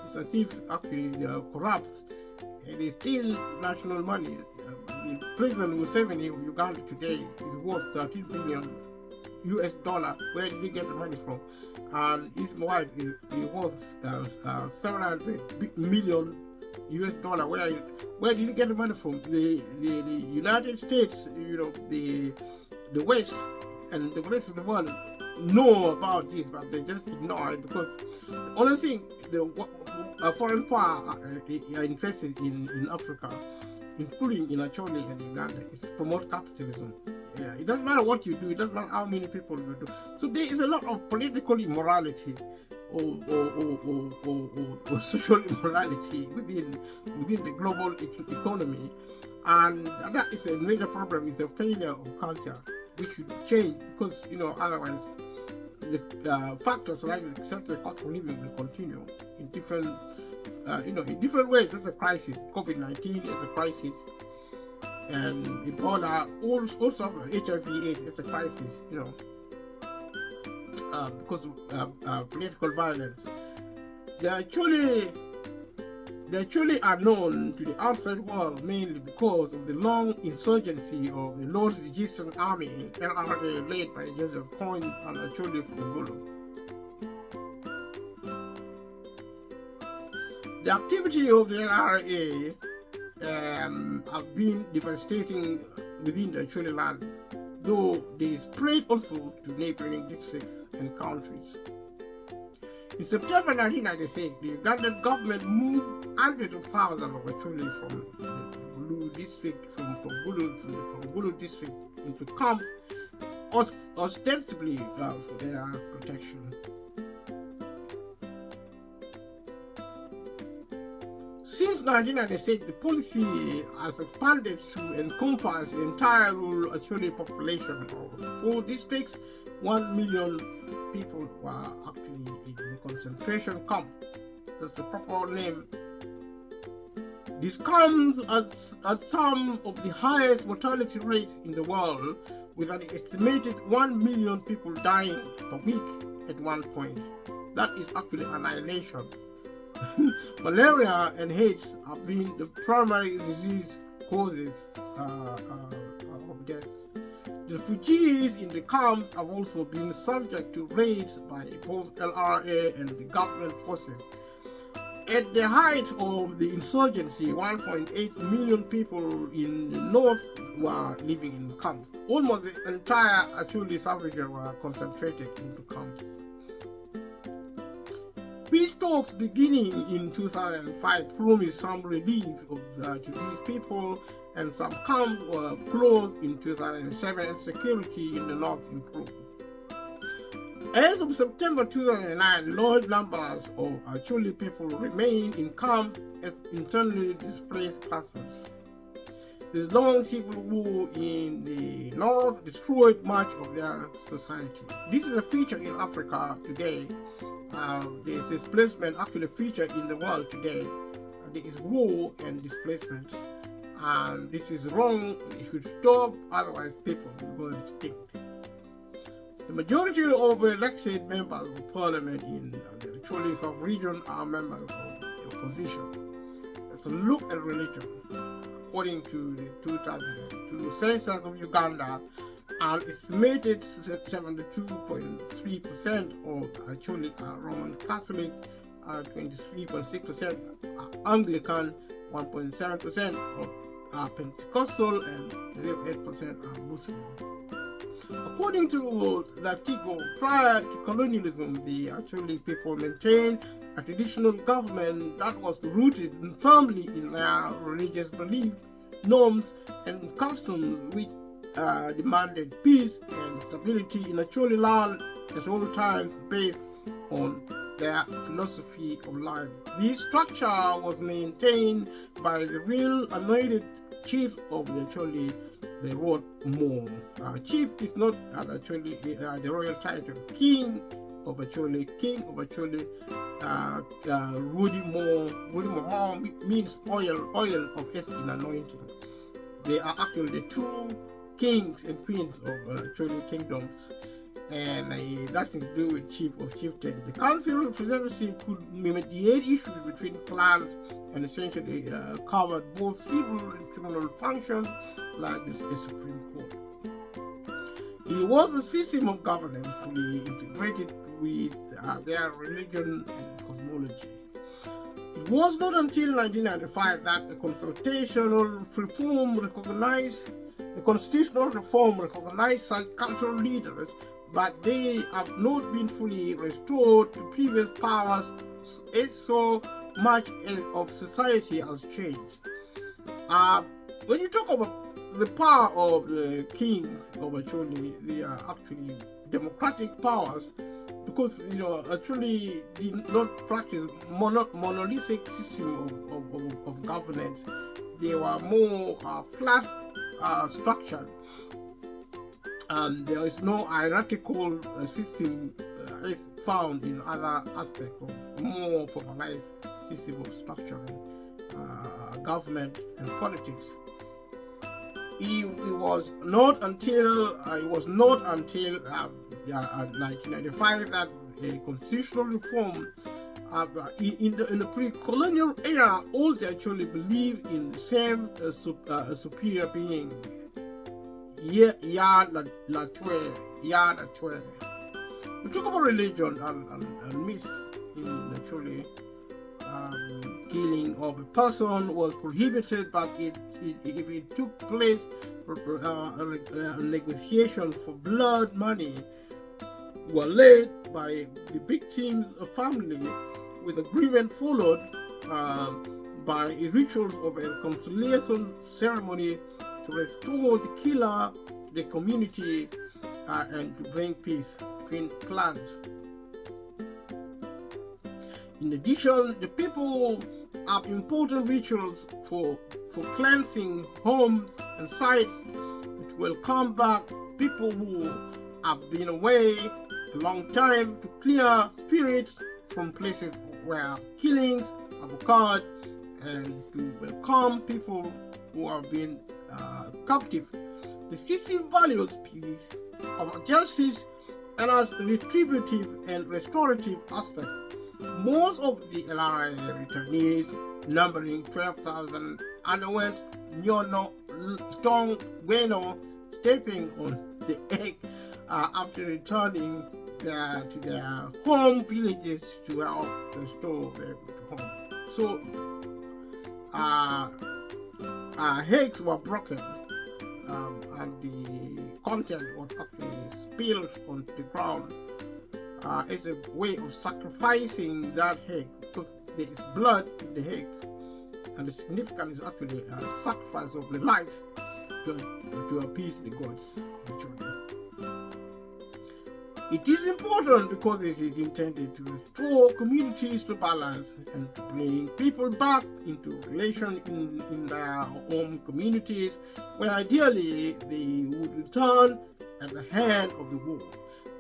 It's a thief, actually, they are corrupt, and they steal national money. President Museveni of Uganda today is worth $13 billion. Where did he get the money from? And his wife is worth $700 million. Where did he get the money from? The United States, the West and the rest of the world know about this, but they just ignore it because the only thing the foreign power are interested in Africa, including in Acholi and Uganda, is to promote capitalism. Yeah, it doesn't matter what you do, it doesn't matter how many people you do. So there is a lot of political immorality or social immorality within the global economy, and that is a major problem. It's a failure of culture which should change, because otherwise the factors like the cost of living will continue in different ways. It's a crisis. COVID-19 is a crisis, and Ebola, also HIV/AIDS, it's a crisis. Because of political violence. There are actually They actually are known to the outside world mainly because of the long insurgency of the Lord's Resistance Army, LRA, led by Joseph Coyne and Acoli Fugulu. The activity of the LRA have been devastating within the Acoli land, though they spread also to neighboring districts and countries. In September 1996, the Ugandan government moved hundreds of thousands of Acoli from the Bulu district, from Bulu district into camps, ostensibly for their protection. Since 1996, the policy has expanded to encompass the entire rural Acoli population of 4 districts. 1 million people were actually in the concentration camp. That's the proper name. This comes at some of the highest mortality rates in the world, with an estimated 1 million people dying per week at one point. That is actually annihilation. Malaria and AIDS have been the primary disease causes of death. The refugees in the camps have also been subject to raids by both LRA and the government forces. At the height of the insurgency, 1.8 million people in the north were living in camps. Almost the entire Acoli savagery were concentrated into camps. Peace talks beginning in 2005 promised some relief to these people, and some camps were closed in 2007 and security in the north improved. As of September 2009, large numbers of Acoli people remain in camps as internally displaced persons. The long civil war in the north destroyed much of their society. This is a feature in Africa today. The displacement actually feature in the world today. There is war and displacement, and this is wrong. It should stop, otherwise people will go extinct. The majority of elected members of parliament in the Acoli sub-region are members of the opposition. Let's look at religion. According to the 2002 census of Uganda, an estimated 72.3% of Acoli are Roman Catholic, 23.6% are Anglican, 1.7% are Pentecostal, and 0.8% are Muslim. According to Latigo, prior to colonialism, the Acoli people maintained a traditional government that was rooted firmly in their religious beliefs, norms, and customs, which demanded peace and stability in Acoli land at all times based on their philosophy of life. This structure was maintained by the real anointed chief of the Acoli, the word Mo. Chief is not actually the royal title. King of Acoli, Rudi Mo means oil of Eskin anointing. They are actually the 2 kings and queens of Acoli kingdoms, and nothing to do with chief or chieftain. The council representative could mediate issues between clans and essentially covered both civil and criminal functions like the Supreme Court. It was a system of governance fully integrated with their religion and cosmology. It was not until 1995 that the constitutional reform recognized such cultural leaders, but they have not been fully restored to previous powers, as so much of society has changed. When you talk about the power of the kings of Acoli, they are actually democratic powers, because Acoli did not practice monolithic system of governance. They were more flat structured, and there is no hierarchical system as found in other aspects of more formalized system of structuring government and politics. It was not until 1995 that a constitutional reform in the pre-colonial era, all they actually believed in the same superior being. Ya la twe. We talk about religion and myths in actually killing of a person was prohibited, but if it took place, negotiation for blood money were led by the victims' family, with agreement followed by rituals of a reconciliation ceremony to restore the killer to the community and to bring peace between clans. In addition, the people have important rituals for cleansing homes and sites to welcome back people who have been away a long time, to clear spirits from places where killings have occurred, and to welcome people who have been captive. The system values peace, of justice, and as retributive and restorative aspect. Most of the LRA returnees, numbering 12,000, underwent Nyono Strong Bueno, stepping on the egg after returning to their home villages to help restore them to home. So, eggs were broken, and the content was actually spilled onto the ground. As a way of sacrificing that egg, because there is blood in the egg, and the significance is actually a sacrifice of the life to appease the gods of the children. It is important because it is intended to restore communities to balance and to bring people back into relation in their home communities, where ideally they would return at the hand of the war.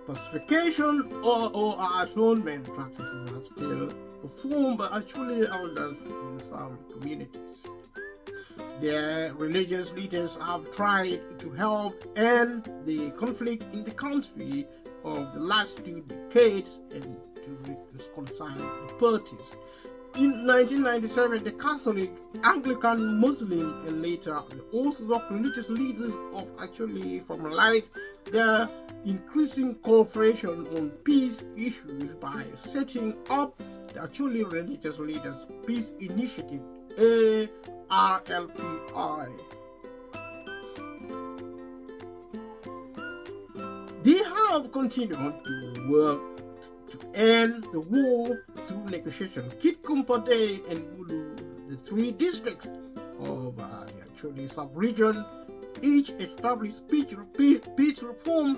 Pacification or atonement practices are still performed by actually elders in some communities. Their religious leaders have tried to help end the conflict in the country of the last 2 decades and to reconcile the parties. In 1997, the Catholic, Anglican, Muslim, and later the Orthodox religious leaders of actually formalized their increasing cooperation on peace issues by setting up the actually religious leaders peace initiative, ARLPI. They have continued to work to end the war through negotiation. Kit Kumpade and Gulu, the 3 districts of the actually sub-region, each established peace reform,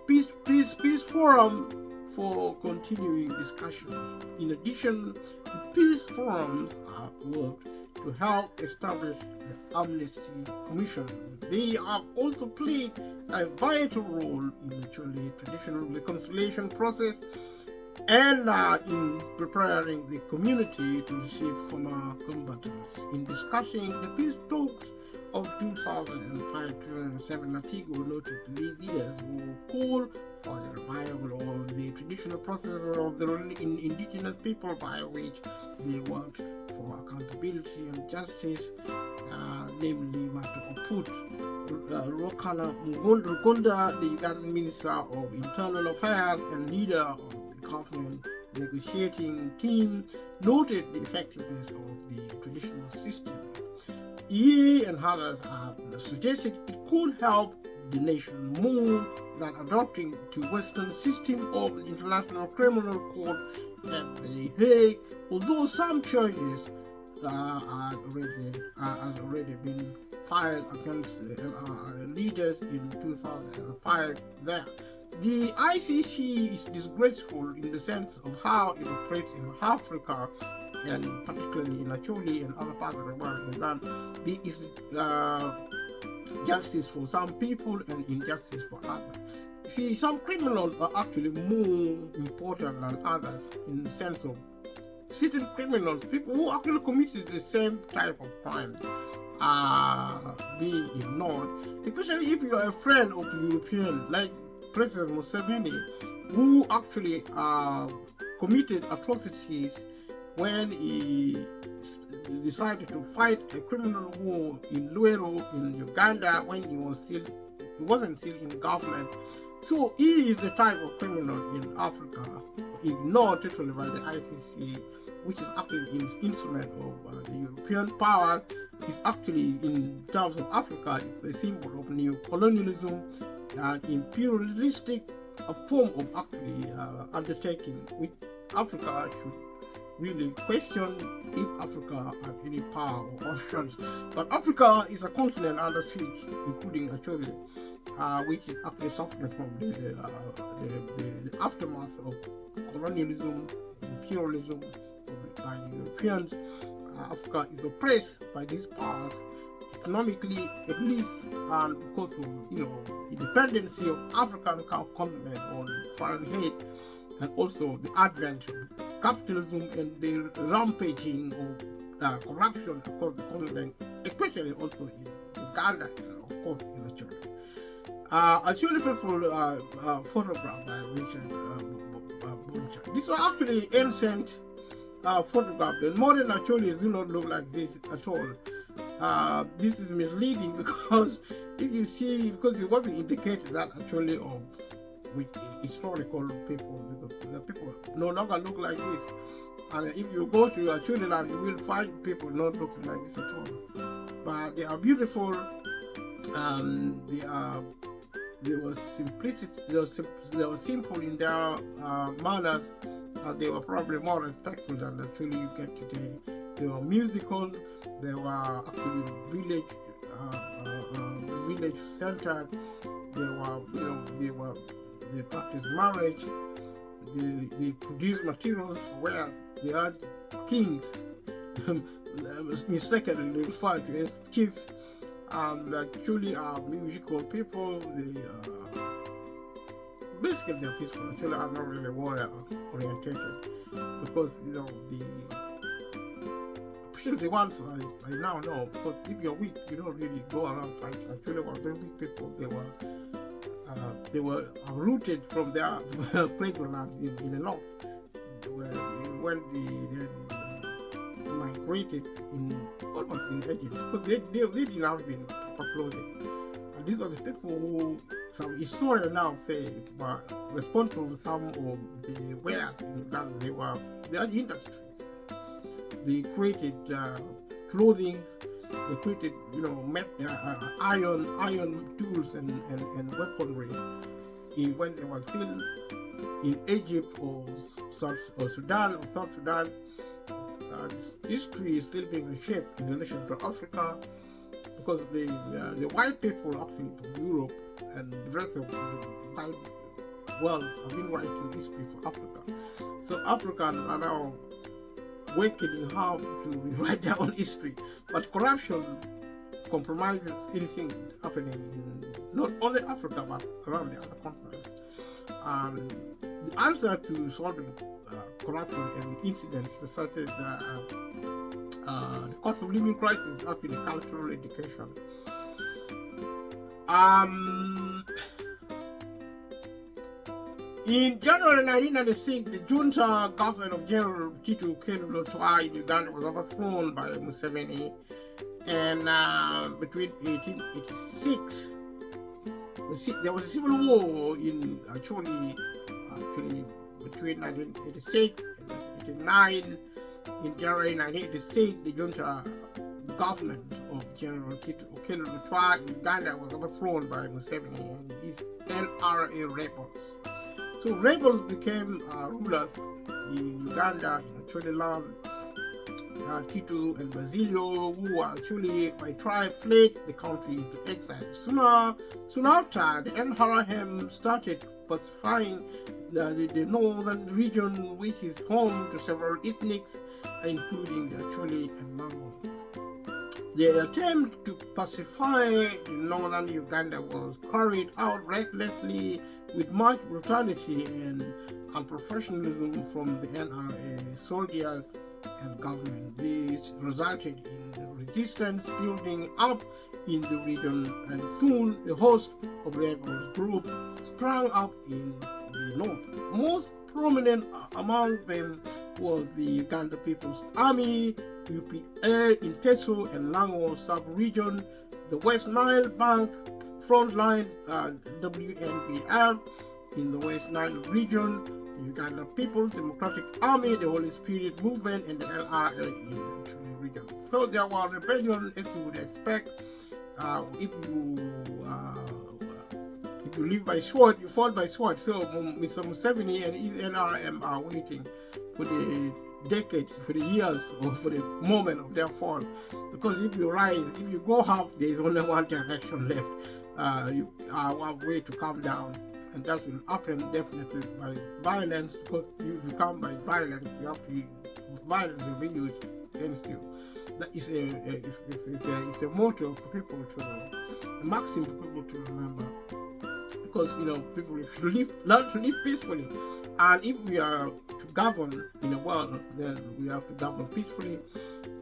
peace forum for continuing discussions. In addition, the peace forums have worked to help establish the Amnesty Commission. They have also played a vital role in actually traditional reconciliation process and in preparing the community to receive former combatants. In discussing the peace talks of 2005-2007, Latigo noted the leaders who called for a revival of the traditional processes of the indigenous people by which they worked for accountability and justice, namely Matu Oput, Rokana Rukunda, the Ugandan Minister of Internal Affairs and leader of the government negotiating team, noted the effectiveness of the traditional system. He and others have suggested it could help the nation more than adopting to Western system of the International Criminal Court at The Hague, although some charges has already been filed against leaders in 2005 there. The ICC is disgraceful in the sense of how it operates in Africa, and particularly in Acoli and other parts of the world, in that there is justice for some people and injustice for others. See, some criminals are actually more important than others in the sense of certain criminals, people who actually committed the same type of crime, are being ignored, especially if you are a friend of the European, like President Museveni, who actually committed atrocities when he decided to fight a criminal war in Luero in Uganda when he wasn't still in government. So he is the type of criminal in Africa, ignored totally by the ICC, which is actually an instrument of the European power. Is actually, in terms of Africa, it's a symbol of neo-colonialism and imperialistic form of actually undertaking, which Africa should really question if Africa had any power or options. But Africa is a continent under siege, including Acoli, which is actually suffering from the aftermath of colonialism, imperialism by the Europeans. Africa is oppressed by these powers, economically at least, and because of independency of African continent on foreign aid, and also the advent of capitalism and the rampaging of corruption across the continent, especially also in Uganda, and of course in Acoli. Acoli people photographed by Richard Boncha. These are actually ancient photograph. The modern Acolis do not look like this at all. This is misleading because if you see, because it wasn't indicated that Acoli of with historical people, because the people no longer look like this. And if you go to Acoli land, you will find people not looking like this at all. But they are beautiful. They were simplicity. They were simple in their manners. They were probably more respectful than the Acoli you get today. They were musical. They were actually village centered. They practiced marriage. They produced materials where they had kings, mistakenly referred to as chiefs. Actually are musical people. They basically they're peaceful. Actually, are not really warrior oriented, because especially the ones I now know. Because if you're weak, you don't really go around fighting. Actually, were very weak people. They were rooted from their pregnant in the north, when they migrated almost in ages, because they didn't have been proper. And these are the people who some historians now say were responsible for some of the wares in Uganda. They had industries. They created clothing. They created, iron tools and weaponry when they were still in Egypt or South Sudan. History is still being reshaped in relation to Africa, because the white people actually from Europe and the rest of the white world have been writing history for Africa. So Africans are now waking how to rewrite their own history. But corruption compromises anything happening in not only Africa but around the other continents. And the answer to solving corruption and incidents such as the cost of living crisis is actually cultural education. In January 1996, the junta government of General Tito Okello in Uganda was overthrown by Museveni, and between 1886, there was a civil war in Acoli, actually between 1986 and 1989. In January 1986, the junta government of General Tito Okello in Uganda was overthrown by Museveni and his NRA rebels. So rebels became rulers in Uganda, in Acoli land. Tito and Basilio, who were actually by tribe, fled the country into exile. Soon after, the NRM started pacifying the northern region, which is home to several ethnics, including the Acoli and Mango. The attempt to pacify northern Uganda was carried out recklessly with much brutality and unprofessionalism from the NRA soldiers and government. This resulted in resistance building up in the region, and soon a host of rebel groups sprang up in the the north. Most prominent among them was the Uganda People's Army, UPA in Teso and Lango sub-region, the West Nile Bank Frontline, WNBF in the West Nile region, the Uganda People's Democratic Army, the Holy Spirit Movement, and the LRA in the Acoli region. So there were rebellions, as you would expect. If you live by sword, you fall by sword. So Mr. Museveni and his NRM are waiting for the decades, for the years, or for the moment of their fall. Because if you rise, if you go up, there is only one direction left. You are one way to come down. And that will happen definitely by violence, because if you come by violence, violence will be used against you. That is a motto for people a maxim for people to remember. Because people should learn to live peacefully, and if we are to govern in the world, then we have to govern peacefully.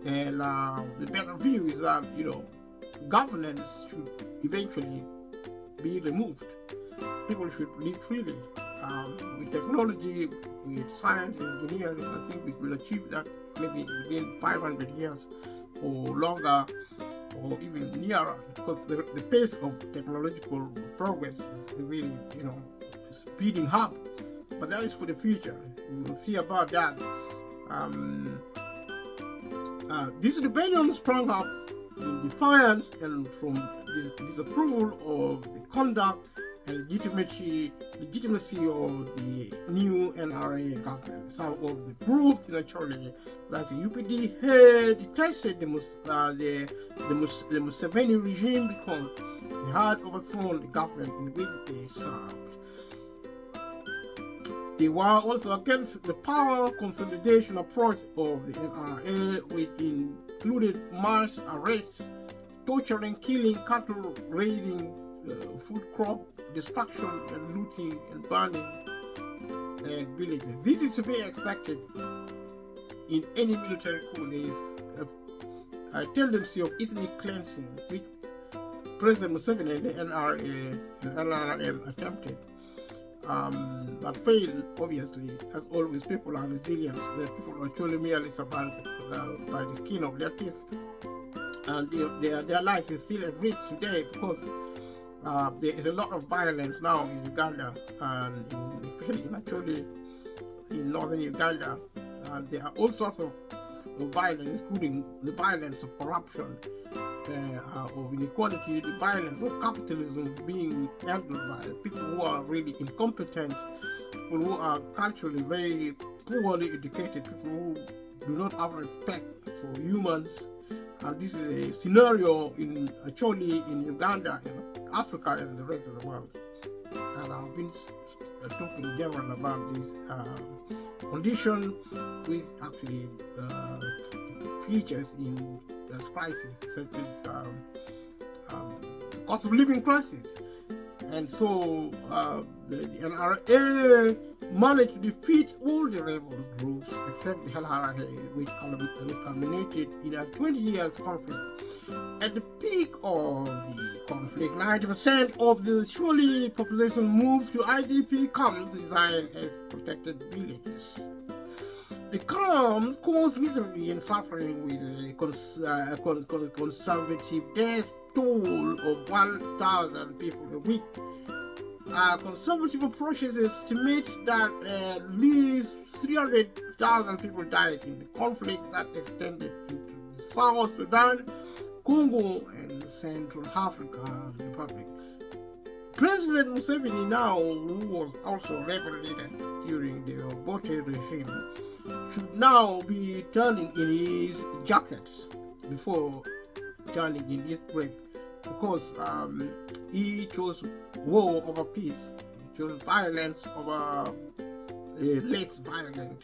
And the better view is that governance should eventually be removed. People should live freely. With technology, with science and engineering, I think we will achieve that maybe within 500 years or longer, or even nearer, because the pace of technological progress is really, speeding up. But that is for the future. We will see about that. This rebellion sprang up in defiance and from disapproval of the conduct and legitimacy of the new NRA government. Some of the groups naturally, like the UPD, had detested the Museveni regime because they had overthrown the government in which they served. They were also against the power consolidation approach of the NRA, which included mass arrests, torturing, killing, cattle raiding, food crop destruction and looting and burning and villages. This is to be expected in any military coup. There is a tendency of ethnic cleansing, which President Museveni and the NRA and NRM attempted, but failed, obviously. As always, people are resilient. The people actually merely survived by the skin of their teeth, and their life is still at risk today because there is a lot of violence now in Uganda, and especially in Acoli, in northern Uganda. And there are all sorts of violence, including the violence of corruption, of inequality, the violence of capitalism being handled by people who are really incompetent, people who are culturally very poorly educated, people who do not have respect for humans. And this is a scenario in Acoli, in Uganda, in Africa, and the rest of the world. And I've been talking in general about this condition, which actually features in crisis, such as cost of living crisis. And so the NRA managed to defeat all the rebel groups except the LRA, which culminated in a 20 years conflict. At the peak of the conflict, 90% of the Acoli population moved to IDP camps designed as protected villages. The camps caused misery and suffering with a conservative death toll of 1,000 people a week. Conservative approaches estimates that at least 300,000 people died in the conflict that extended into the South Sudan, Congo, and Central African Republic. President Museveni now, who was also rebel leader during the Obote regime, should now be turning in his jackets before turning in his break, because he chose war over peace. He chose violence over less violent,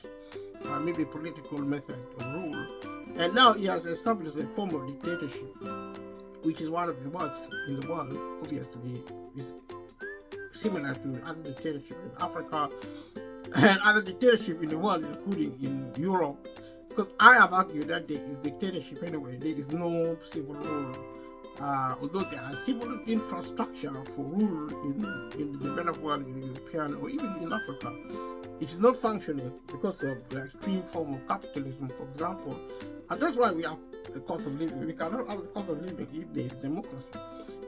maybe political method of rule. And now he has established a form of dictatorship, which is one of the worst in the world. Obviously, is similar to other dictatorships in Africa and other dictatorships in the world, including in Europe. Because I have argued that there is dictatorship anyway. There is no civil rule although there are civil infrastructure for rule in the developed world, in European or even in Africa, it is not functioning because of the extreme form of capitalism, for example. And that's why we have the cost of living. We cannot have the cost of living if there is democracy.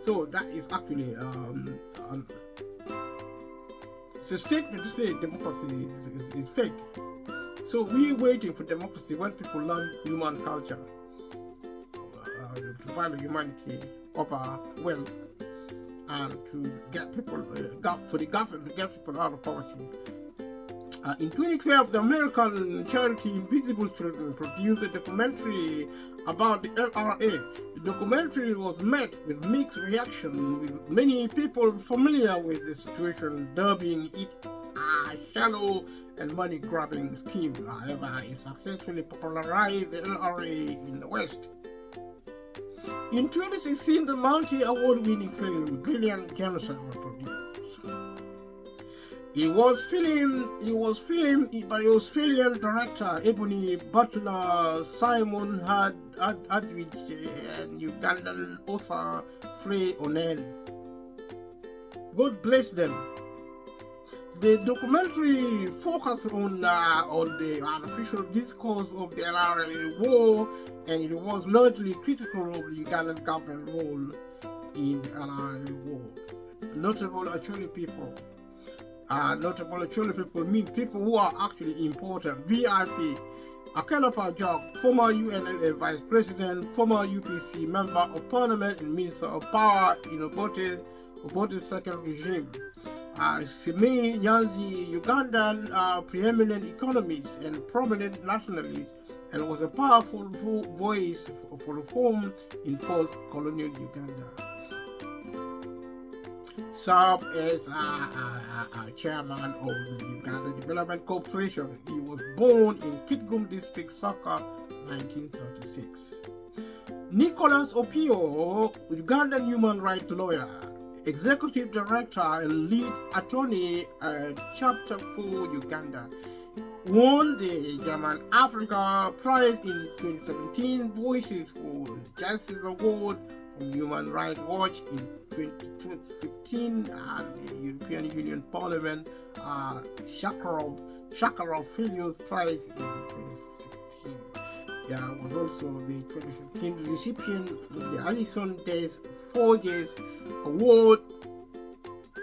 So that is actually it's a statement to say democracy is fake. So we're waiting for democracy when people learn human culture, to value humanity over wealth, and to get people, for the government to get people out of poverty. In 2012, the American charity Invisible Children produced a documentary about the LRA. The documentary was met with mixed reaction, with many people familiar with the situation dubbing it a shallow and money-grabbing scheme. However, it successfully popularized the LRA in the West. In 2016, the multi-award-winning film Brilliant Genocide was produced. It was filmed by Australian director Ebony Butler, Simon Hadwig, and Ugandan author Frey Onen. God bless them. The documentary focused on the unofficial discourse of the LRA war, and it was largely critical of the Ugandan government role in the LRA war. Notable Acoli people. Notable Acoli people mean people who are actually important. VIP, Akelopa Jog, former UNLA Vice President, former UPC Member of Parliament and Minister of Power in Obote's second regime. Simi Nyanzi, Ugandan preeminent economist and prominent nationalist, and was a powerful voice for reform in post-colonial Uganda. Served as chairman of the Uganda Development Corporation. He was born in Kitgum District, Saka, 1936. Nicholas Opio, Ugandan human rights lawyer, executive director and lead attorney at Chapter 4 Uganda, won the German Africa Prize in 2017, Voices for Justice Award from Human Rights Watch in 2015, and the European Union Parliament Sakharov Fellows Prize in 2016. Was also the 2015 recipient of the Alison Days Forges Award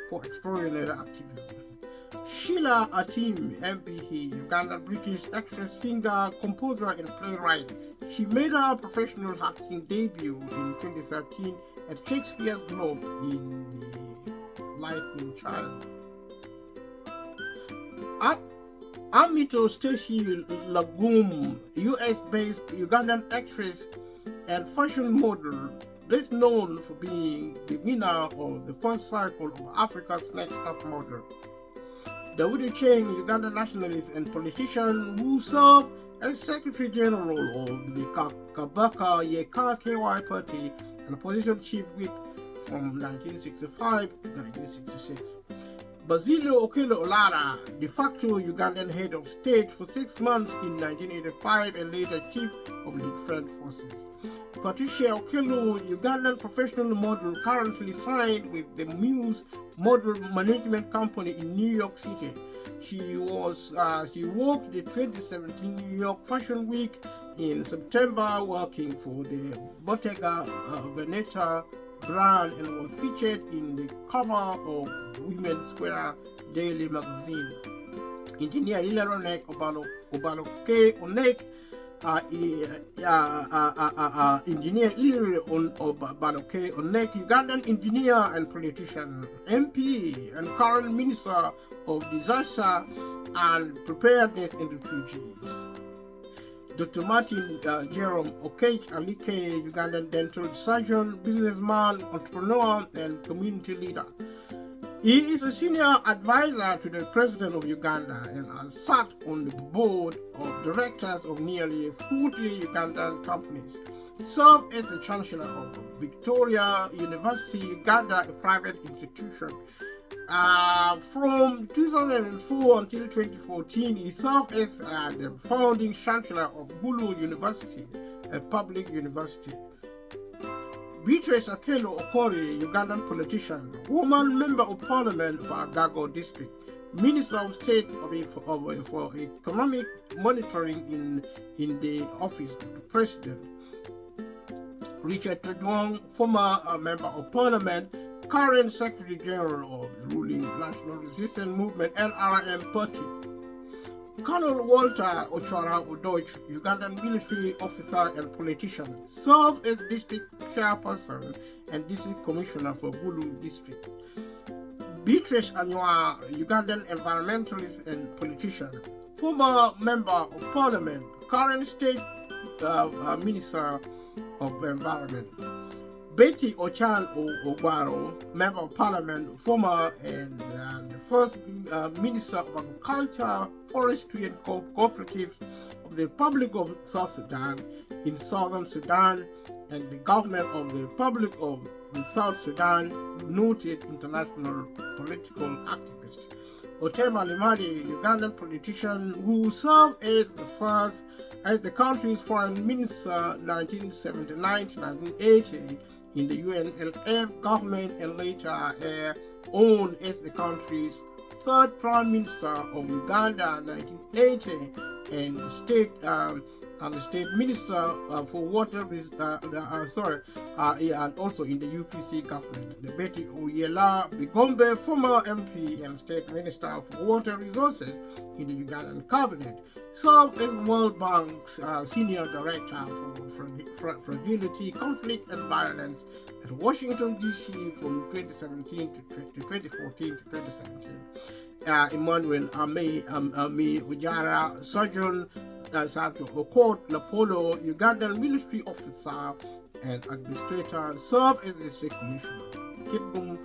for Extraordinary Activism. Sheila Atim, MPH, Ugandan British actress, singer, composer, and playwright. She made her professional acting debut in 2013 at Shakespeare's Globe in The Lightning Child. Amito Stacey Lagum, US-based Ugandan actress and fashion model, best known for being the winner of the first cycle of Africa's Next Top Model. Daudi Cheng, Ugandan nationalist and politician who served as Secretary General of the Kabaka Yeka KY Party and opposition chief whip from 1965 to 1966. Basilio Okello Olara, de facto Ugandan head of state for 6 months in 1985 and later chief of the Defense Forces. Patricia Okello, Ugandan professional model, currently signed with the Muse Model Management Company in New York City. She worked the 2017 New York Fashion Week in September, working for the Bottega Veneta brand, and was featured in the cover of Women's Square Daily magazine. Engineer Ilaronek Obaloke Onek, Engineer Iliri Obaloke Onek, Ugandan engineer and politician, MP and current Minister of Disaster and Preparedness and Refugees. Dr. Martin Jerome Okech Alike, Ugandan dental surgeon, businessman, entrepreneur, and community leader. He is a senior advisor to the President of Uganda and has sat on the board of directors of nearly 40 Ugandan companies. Served as the Chancellor of Victoria University, Uganda, a private institution. From 2004 until 2014, he served as the founding Chancellor of Gulu University, a public university. Beatrice Acoli, Ugandan politician, woman member of parliament for Agago district, Minister of State for Economic Monitoring in the office of the President. Richard Tedwong, former member of parliament, current Secretary General of the ruling National Resistance Movement (NRM) party. Colonel Walter Ochora Udoich, Ugandan military officer and politician, served as district chairperson and district commissioner for Gulu district. Beatrice Anywa, Ugandan environmentalist and politician, former member of parliament, current state minister of environment. Betty Ochan Ogwaro, member of parliament, former and the first minister of agriculture, forestry and cooperatives of the Republic of South Sudan in Southern Sudan, and the government of the Republic of South Sudan, noted international political activist. Otema Limadi, Ugandan politician who served as the country's foreign minister 1979 to 1980 in the UNLF government, and later on as the country's third prime minister of Uganda 1980 and the state minister for water, and also in the UPC government. The Betty Oyela Bigombe, former MP and state minister for water resources in the Ugandan cabinet, served as World Bank's senior director for fragility, conflict and violence at Washington D.C. from 2017 to 2014 to 2017. Emmanuel Ami Ujara, Surgeon Santo Okot Lapolo, Ugandan military officer and administrator, served as district commissioner. Kitgum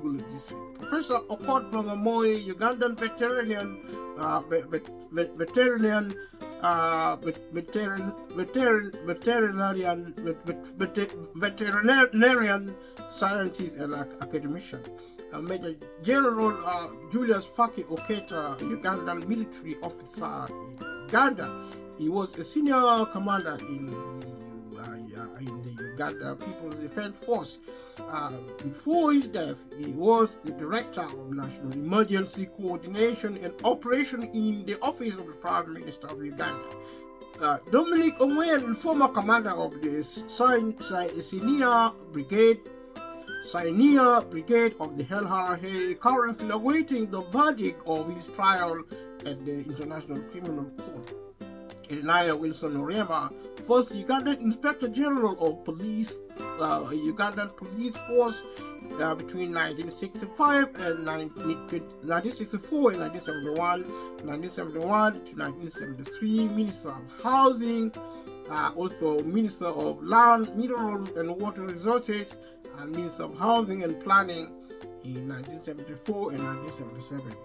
Gulu district. Professor Okot Vangamoy, Ugandan veterinarian scientist and academician. Major General Julius Faki Oketa, Ugandan military officer in Uganda. He was a senior commander in the Uganda People's Defense Force. Before his death, he was the director of National Emergency Coordination and Operation in the Office of the Prime Minister of Uganda. Dominic Ongwen, former commander of the Sainia Brigade of the Helharahe, currently awaiting the verdict of his trial at the International Criminal Court. Elinaya Wilson Orema, first Ugandan Inspector General of Police, Ugandan Police Force between 1965 and 1964 and 1971, 1971 to 1973, Minister of Housing, also Minister of Land, Minerals and Water Resources, and Minister of Housing and Planning in 1974 and 1977.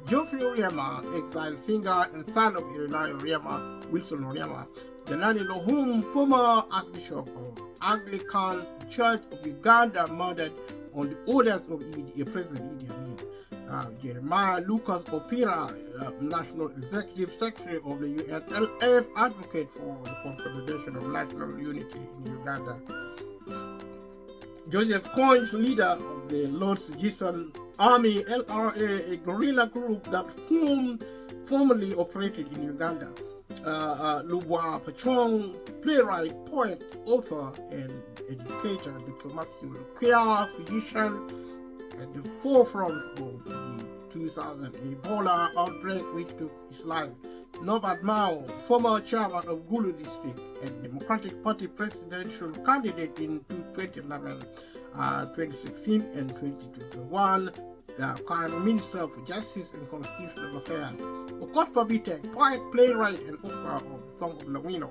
Geoffrey Oriema, exiled singer and son of Elinaya Oriema, Wilson Oriema. Janani Lohum, former Archbishop of Anglican Church of Uganda, murdered on the orders of President Idi Amin. Jeremiah Lucas Opira, National Executive Secretary of the UNLF, advocate for the consolidation of national unity in Uganda. Joseph Coyne, leader of the Lord's Jason Army, LRA, a guerrilla group that formerly operated in Uganda. Lubwa Pachong, playwright, poet, author, and educator, Dr. Matthew Lukia, physician, at the forefront of the 2000 Ebola outbreak which took his life. Norbert Mao, former chairman of Gulu district and Democratic Party presidential candidate in 2011, 2016 and 2021, current Minister for Justice and Constitutional Affairs. Okot Pabitek, poet, playwright and author of The Song of Lawino.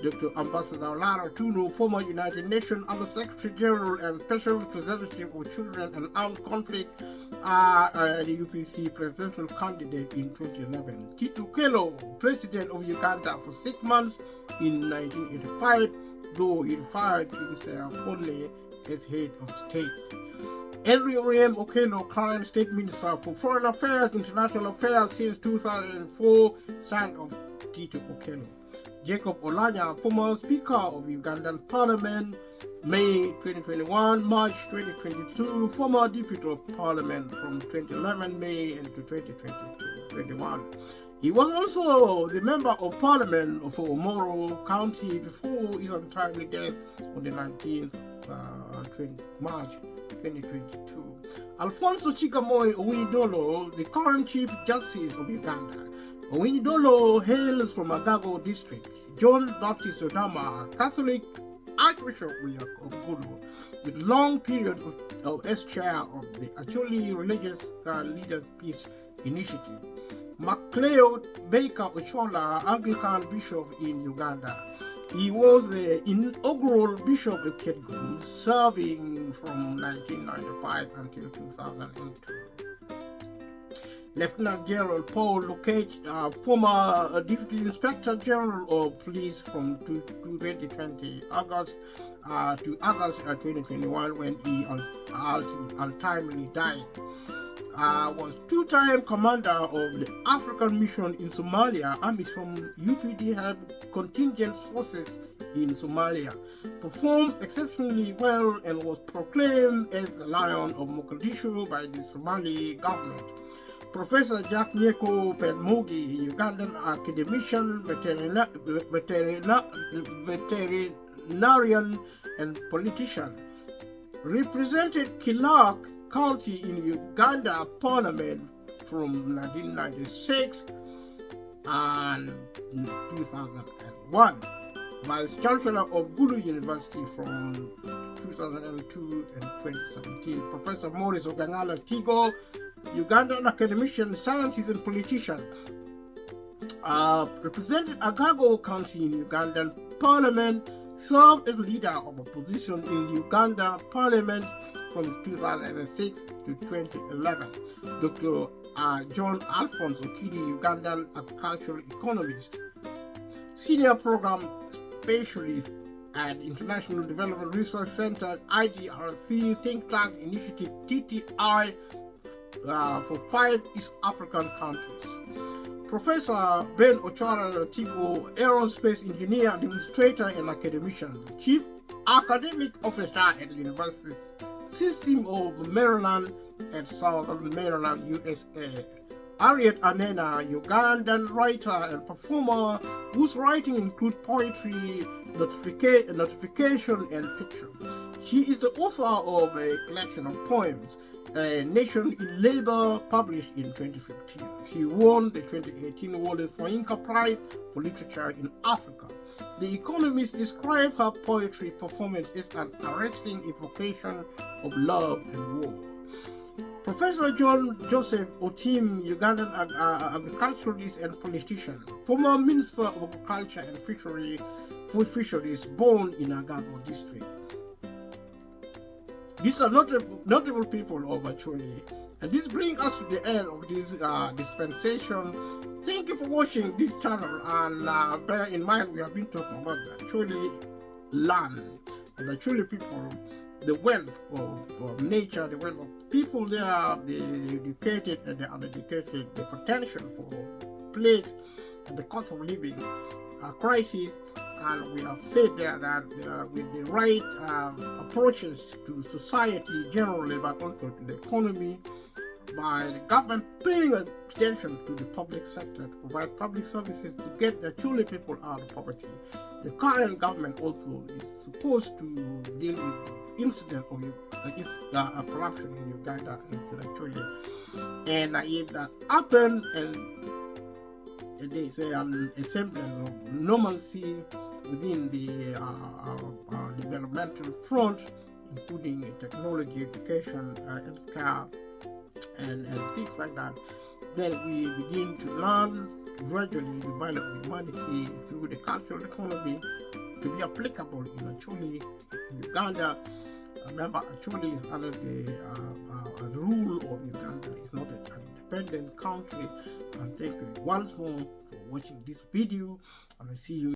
Dr. Ambassador Lara Tunu, former United Nations Under Secretary General and Special Representative of Children and Armed Conflict, the UPC presidential candidate in 2011. Titu Kelo, President of Uganda for 6 months in 1985, though he referred to himself only as head of state. Henry Oriem Okello, current State Minister for Foreign Affairs, International Affairs since 2004, son of Tito Okello. Jacob Olanya, former Speaker of Ugandan Parliament, May 2021, March 2022, former Deputy of Parliament from 2011 May into 2021. He was also the Member of Parliament for Moro County before his untimely death on the 19th March 2022. Alfonso Chikamoy Owinidolo, the current Chief Justice of Uganda. Owinidolo hails from Agago District. John Baptist Odama, Catholic Archbishop of Gulu, with long period as chair of the Acoli Religious Leaders Peace Initiative. MacLeod Baker Ochola, Anglican Bishop in Uganda. He was the inaugural Bishop of Ketgum, serving from 1995 until 2002. Lieutenant General Paul Lukage, former Deputy Inspector General of Police from 2020 August to August 2021, when he untimely died. Was two-time commander of the African Mission in Somalia, AMISOM UPD had contingent forces in Somalia, performed exceptionally well and was proclaimed as the Lion of Mogadishu by the Somali government. Professor Jack Nyeko Penmogi, Ugandan academician, veterinarian, and politician, represented Kilak County in Uganda Parliament from 1996 and 2001. Vice Chancellor of Gulu University from 2002 and 2017. Professor Maurice Ogangala Tigo, Ugandan academician, scientist, and politician, represented Agago County in Ugandan Parliament, served as leader of opposition in Uganda Parliament from 2006 to 2011. Dr. John Alphonse Okidi, Ugandan agricultural economist, senior program specialist at International Development Research Center, IDRC, think tank initiative TTI for 5 East African countries. Professor Ben Ochara Tigo, aerospace engineer, administrator, and academician, chief academic officer at the University System of Maryland and Southern Maryland, USA. Harriet Anena, Ugandan writer and performer whose writing includes poetry, notification, and fiction. She is the author of a collection of poems, A Nation in Labor, published in 2015. She won the 2018 World Soyinka Prize for Literature in Africa. The Economist described her poetry performance as an arresting evocation of love and war. Professor John Joseph Otim, Ugandan agriculturalist and politician, former Minister of Agriculture and Fisheries, born in Agago District. These are notable people of Acoli, and this brings us to the end of this dispensation. Thank you for watching this channel, and bear in mind we have been talking about the Acoli land and the Acoli people, the wealth of nature, the wealth of people there, the educated and the uneducated, the potential for place and the cost of living crisis. And we have said there that with the right approaches to society generally, but also to the economy, by the government paying attention to the public sector to provide public services to get the Acoli people out of poverty. The current government also is supposed to deal with the incident of corruption in Uganda and Acoli. And if that happens, and there is a semblance of normalcy within the developmental front, including technology, education, healthcare, and things like that, then we begin to learn gradually the value of humanity through the cultural economy to be applicable in Acoli, in Uganda. Remember, Acoli is under the rule of Uganda. It's not an independent country. And thank you once more for watching this video, and I see you